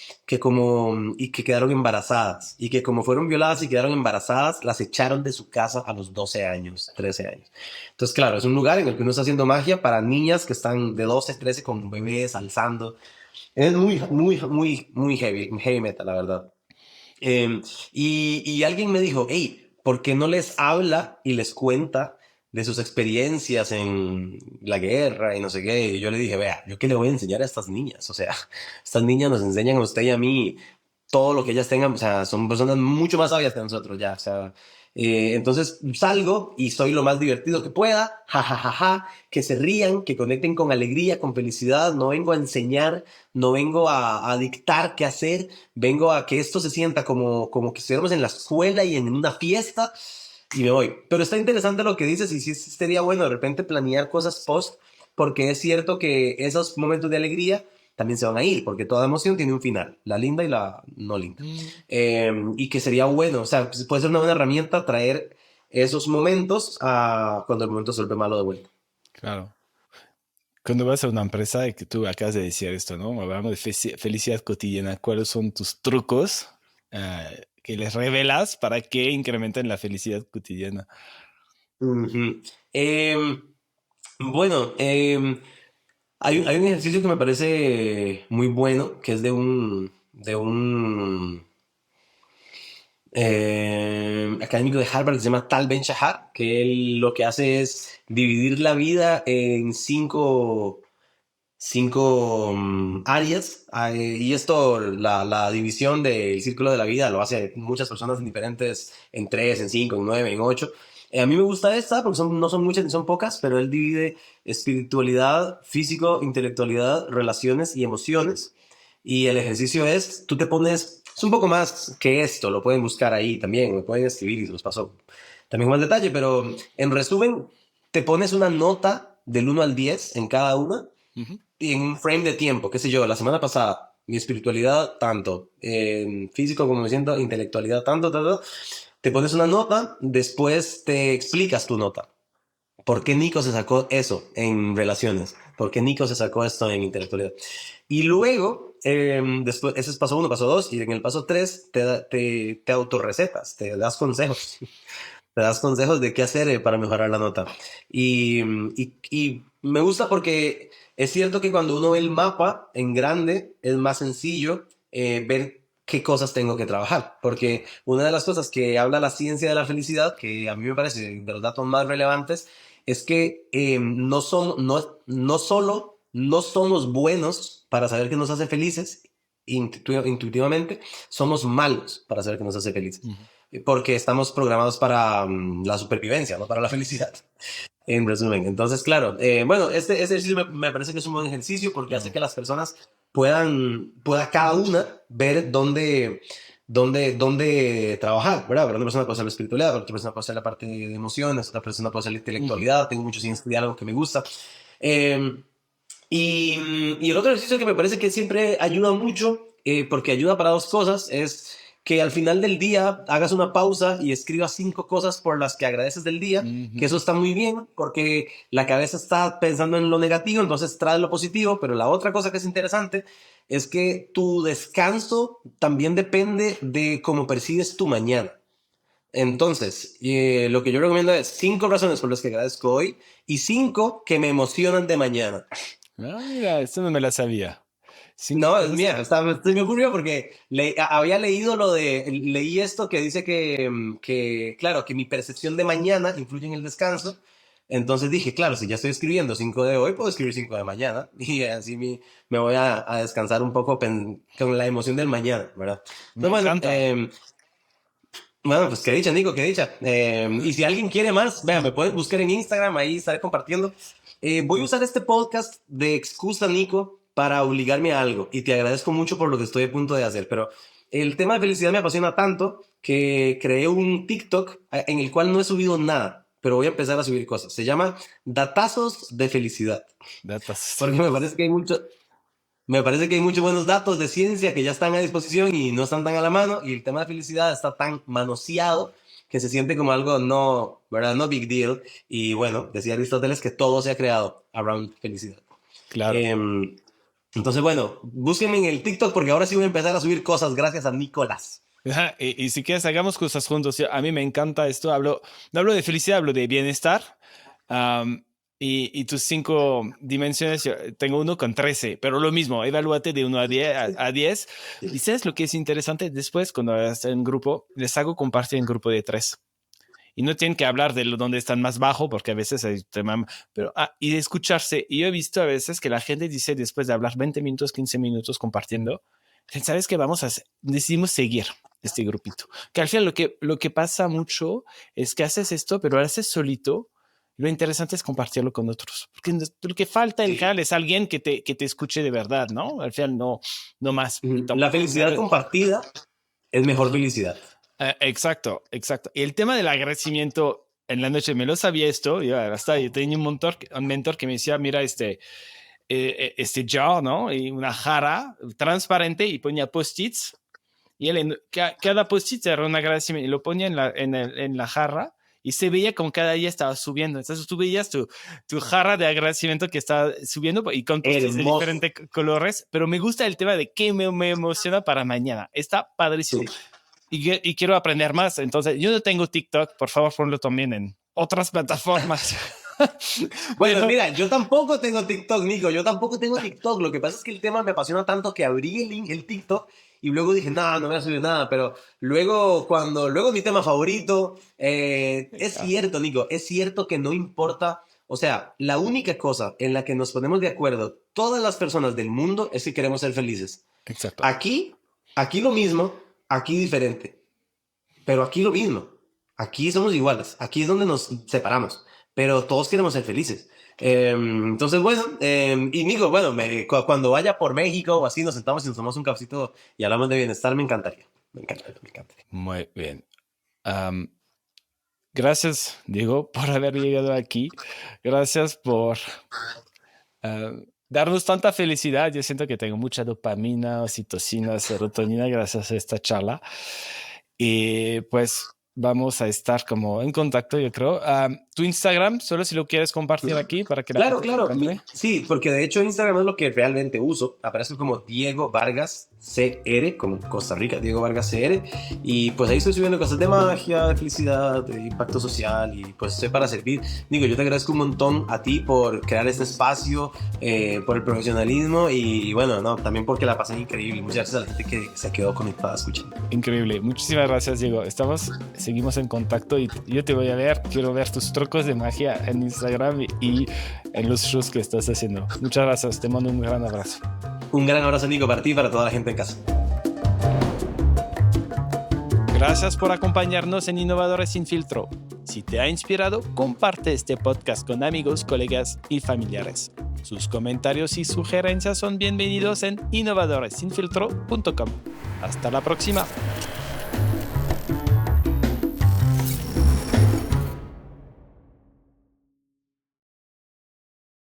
y que quedaron embarazadas, y que como fueron violadas y quedaron embarazadas, las echaron de su casa a los 12 años, 13 años. Entonces, claro, es un lugar en el que uno está haciendo magia para niñas que están de 12, 13 con bebés alzando. Es muy, muy, muy, muy heavy metal, la verdad. Y alguien me dijo, hey, ¿por qué no les habla y les cuenta de sus experiencias en la guerra y no sé qué? Y yo le dije, vea, ¿yo qué le voy a enseñar a estas niñas? O sea, estas niñas nos enseñan a usted y a mí todo lo que ellas tengan, o sea, son personas mucho más sabias que nosotros ya, o sea, entonces salgo y soy lo más divertido que pueda, ja, ja, ja, ja, que se rían, que conecten con alegría, con felicidad, no vengo a enseñar, no vengo a dictar qué hacer, vengo a que esto se sienta como que estuviéramos en la escuela y en una fiesta y me voy. Pero está interesante lo que dices y sí sería bueno de repente planear cosas post, porque es cierto que esos momentos de alegría también se van a ir, porque toda emoción tiene un final, la linda y la no linda. Y que sería bueno, o sea, puede ser una buena herramienta traer esos momentos a cuando el momento se vuelve malo de vuelta. claro. Cuando vas a una empresa y que tú acabas de decir esto, ¿no? Hablamos de felicidad cotidiana. ¿Cuáles son tus trucos que les revelas para que incrementen la felicidad cotidiana? Ujú. Bueno, hay un ejercicio que me parece muy bueno, que es de un académico de Harvard que se llama Tal Ben Shahar, que él lo que hace es dividir la vida en cinco áreas. Y esto, la división del círculo de la vida lo hace muchas personas en diferentes, en tres, en cinco, en nueve, en ocho. A mí me gusta esta porque no son muchas ni son pocas, pero él divide espiritualidad, físico, intelectualidad, relaciones y emociones. Y el ejercicio es, tú te pones, es un poco más que esto, lo pueden buscar ahí también, me pueden escribir y se los paso también con más detalle, pero en resumen, te pones una nota del 1 al 10 en cada una Ujú. y en un frame de tiempo, qué sé yo, la semana pasada, mi espiritualidad tanto, físico como me siento, intelectualidad tanto, tanto, te pones una nota, después te explicas tu nota. ¿Por qué Nico se sacó eso en relaciones? ¿Por qué Nico se sacó esto en intelectualidad? Y luego, después, ese es paso 1, paso 2, y en el paso 3 te autorrecetas, te das consejos. Te das consejos de qué hacer para mejorar la nota. Y me gusta porque es cierto que cuando uno ve el mapa en grande es más sencillo ver qué cosas tengo que trabajar. Porque una de las cosas que habla la ciencia de la felicidad, que a mí me parece de los datos más relevantes, es que no solo no somos buenos para saber qué nos hace felices intuitivamente, somos malos para saber qué nos hace felices. Ujú. Porque estamos programados para la supervivencia, no para la felicidad. En resumen, entonces, claro, bueno, este ejercicio me parece que es un buen ejercicio porque hace Claro. que las personas pueda cada una ver dónde trabajar, ¿verdad? Para una persona puede ser la espiritualidad, para otra persona puede ser la parte de emociones, otra persona puede ser la Ujú. intelectualidad, tengo muchos ciencias de diálogo que me gusta. Eh, y el otro ejercicio que me parece que siempre ayuda mucho, porque ayuda para dos cosas, es que al final del día hagas una pausa y escribas 5 cosas por las que agradeces del día, que Ujú. eso está muy bien, porque la cabeza está pensando en lo negativo, entonces trae lo positivo, pero la otra cosa que es interesante es que tu descanso también depende de cómo percibes tu mañana. Entonces, lo que yo recomiendo es 5 razones por las que agradezco hoy y 5 que me emocionan de mañana. Ah, mira, esto no me la sabía. Cinco No, es cosas. mía, se me ocurrió porque había leído leí esto que dice claro, que mi percepción de mañana influye en el descanso. Entonces dije, claro, si ya estoy escribiendo 5 de hoy, puedo escribir 5 de mañana. Y así me voy a descansar un poco con la emoción del mañana, ¿verdad? Me Entonces, encanta. bueno, pues qué dicha, Nico, qué dicha. Y si alguien quiere más, vean, me pueden buscar en Instagram, ahí estaré compartiendo. Voy a usar este podcast de excusa, Nico, para obligarme a algo. Y te agradezco mucho por lo que estoy a punto de hacer. Pero el tema de felicidad me apasiona tanto que creé un TikTok en el cual no he subido nada, pero voy a empezar a subir cosas. Se llama Datazos de Felicidad. Datos. Porque me parece que hay muchos buenos datos de ciencia que ya están a disposición y no están tan a la mano, y el tema de felicidad está tan manoseado que se siente como algo no, ¿verdad? No big deal. Y bueno, decía Aristóteles que todo se ha creado around felicidad. Claro. Em, entonces, bueno, búsquenme en el TikTok porque ahora sí voy a empezar a subir cosas gracias a Nicolás. Ajá, y si quieres, hagamos cosas juntos. A mí me encanta esto. No hablo de felicidad, hablo de bienestar. Am, y tus 5 dimensiones, yo tengo uno con 13, pero lo mismo, evalúate de 1 a 10. A 10. ¿Y sabes lo que es interesante? Después, cuando estén en grupo, les hago compartir en grupo de 3. Y no tienen que hablar de donde están más bajo, porque a veces hay tema, pero y de escucharse. Y yo he visto a veces que la gente dice después de hablar 20 minutos, 15 minutos compartiendo, ¿sabes qué? Decidimos seguir este grupito. Que al final lo que pasa mucho es que haces esto, pero lo haces solito. Lo interesante es compartirlo con otros, porque lo que falta en Sí. general es alguien que te escuche de verdad, ¿no? Al final no más. Y La tampoco, felicidad compartida es mejor felicidad. exacto, exacto. Y el tema del agradecimiento en la noche, me lo sabía esto, yo tenía un mentor que me decía, mira, este jar, ¿no? Y una jarra transparente y ponía post-its y él cada post-it era un agradecimiento y lo ponía en la jarra y se veía como cada día estaba subiendo. Entonces tú veías tu jarra de agradecimiento que estaba subiendo y con post-its de Hermoso. diferentes colores, pero me gusta el tema de que me emociona para mañana. Está padrísimo. Sí. Y quiero aprender más. Entonces, yo no tengo TikTok, por favor, ponlo también en otras plataformas. Bueno, Pero, mira, yo tampoco tengo TikTok, Nico, yo tampoco tengo TikTok. Lo que pasa es que el tema me apasiona tanto que abrí el TikTok y luego dije, no, no voy a subir nada. Pero luego mi tema favorito, es cierto, Nico, es cierto que no importa. O sea, la única cosa en la que nos ponemos de acuerdo todas las personas del mundo es que queremos ser felices. exacto. Aquí lo mismo, aquí diferente. Pero aquí lo mismo. Aquí somos iguales. Aquí es donde nos separamos. Pero todos queremos ser felices. Entonces, bueno, y Nico, bueno, cuando vaya por México o así, nos sentamos y nos tomamos un cafecito y hablamos de bienestar, me encantaría. Me encantaría, me encantaría. Muy bien. Am, Gracias, Diego, por haber llegado aquí. Gracias por darnos tanta felicidad. Yo siento que tengo mucha dopamina, oxitocina, serotonina gracias a esta charla. Y pues vamos a estar como en contacto, yo creo. Tu Instagram, solo si lo quieres compartir aquí para que la Claro, gente claro. encuentre. Sí, porque de hecho Instagram es lo que realmente uso. Aparece como Diego Vargas CR, como Costa Rica, Diego Vargas CR. Y pues ahí estoy subiendo cosas de magia, de felicidad, de impacto social. Y pues estoy para servir. Digo, yo te agradezco un montón a ti por crear este espacio, por el profesionalismo. Y bueno, no, también porque la pasé increíble. Muchas gracias a la gente que se quedó conectada escuchando. Increíble. Muchísimas gracias, Diego. Seguimos en contacto y yo te voy a ver. Quiero ver tus trucos de magia en Instagram y en los shows que estás haciendo. Muchas gracias. Te mando un gran abrazo. Un gran abrazo, Nico, para ti y para toda la gente en casa. Gracias por acompañarnos en Innovadores sin Filtro. Si te ha inspirado, comparte este podcast con amigos, colegas y familiares. Sus comentarios y sugerencias son bienvenidos en innovadoresinfiltro.com. Hasta la próxima.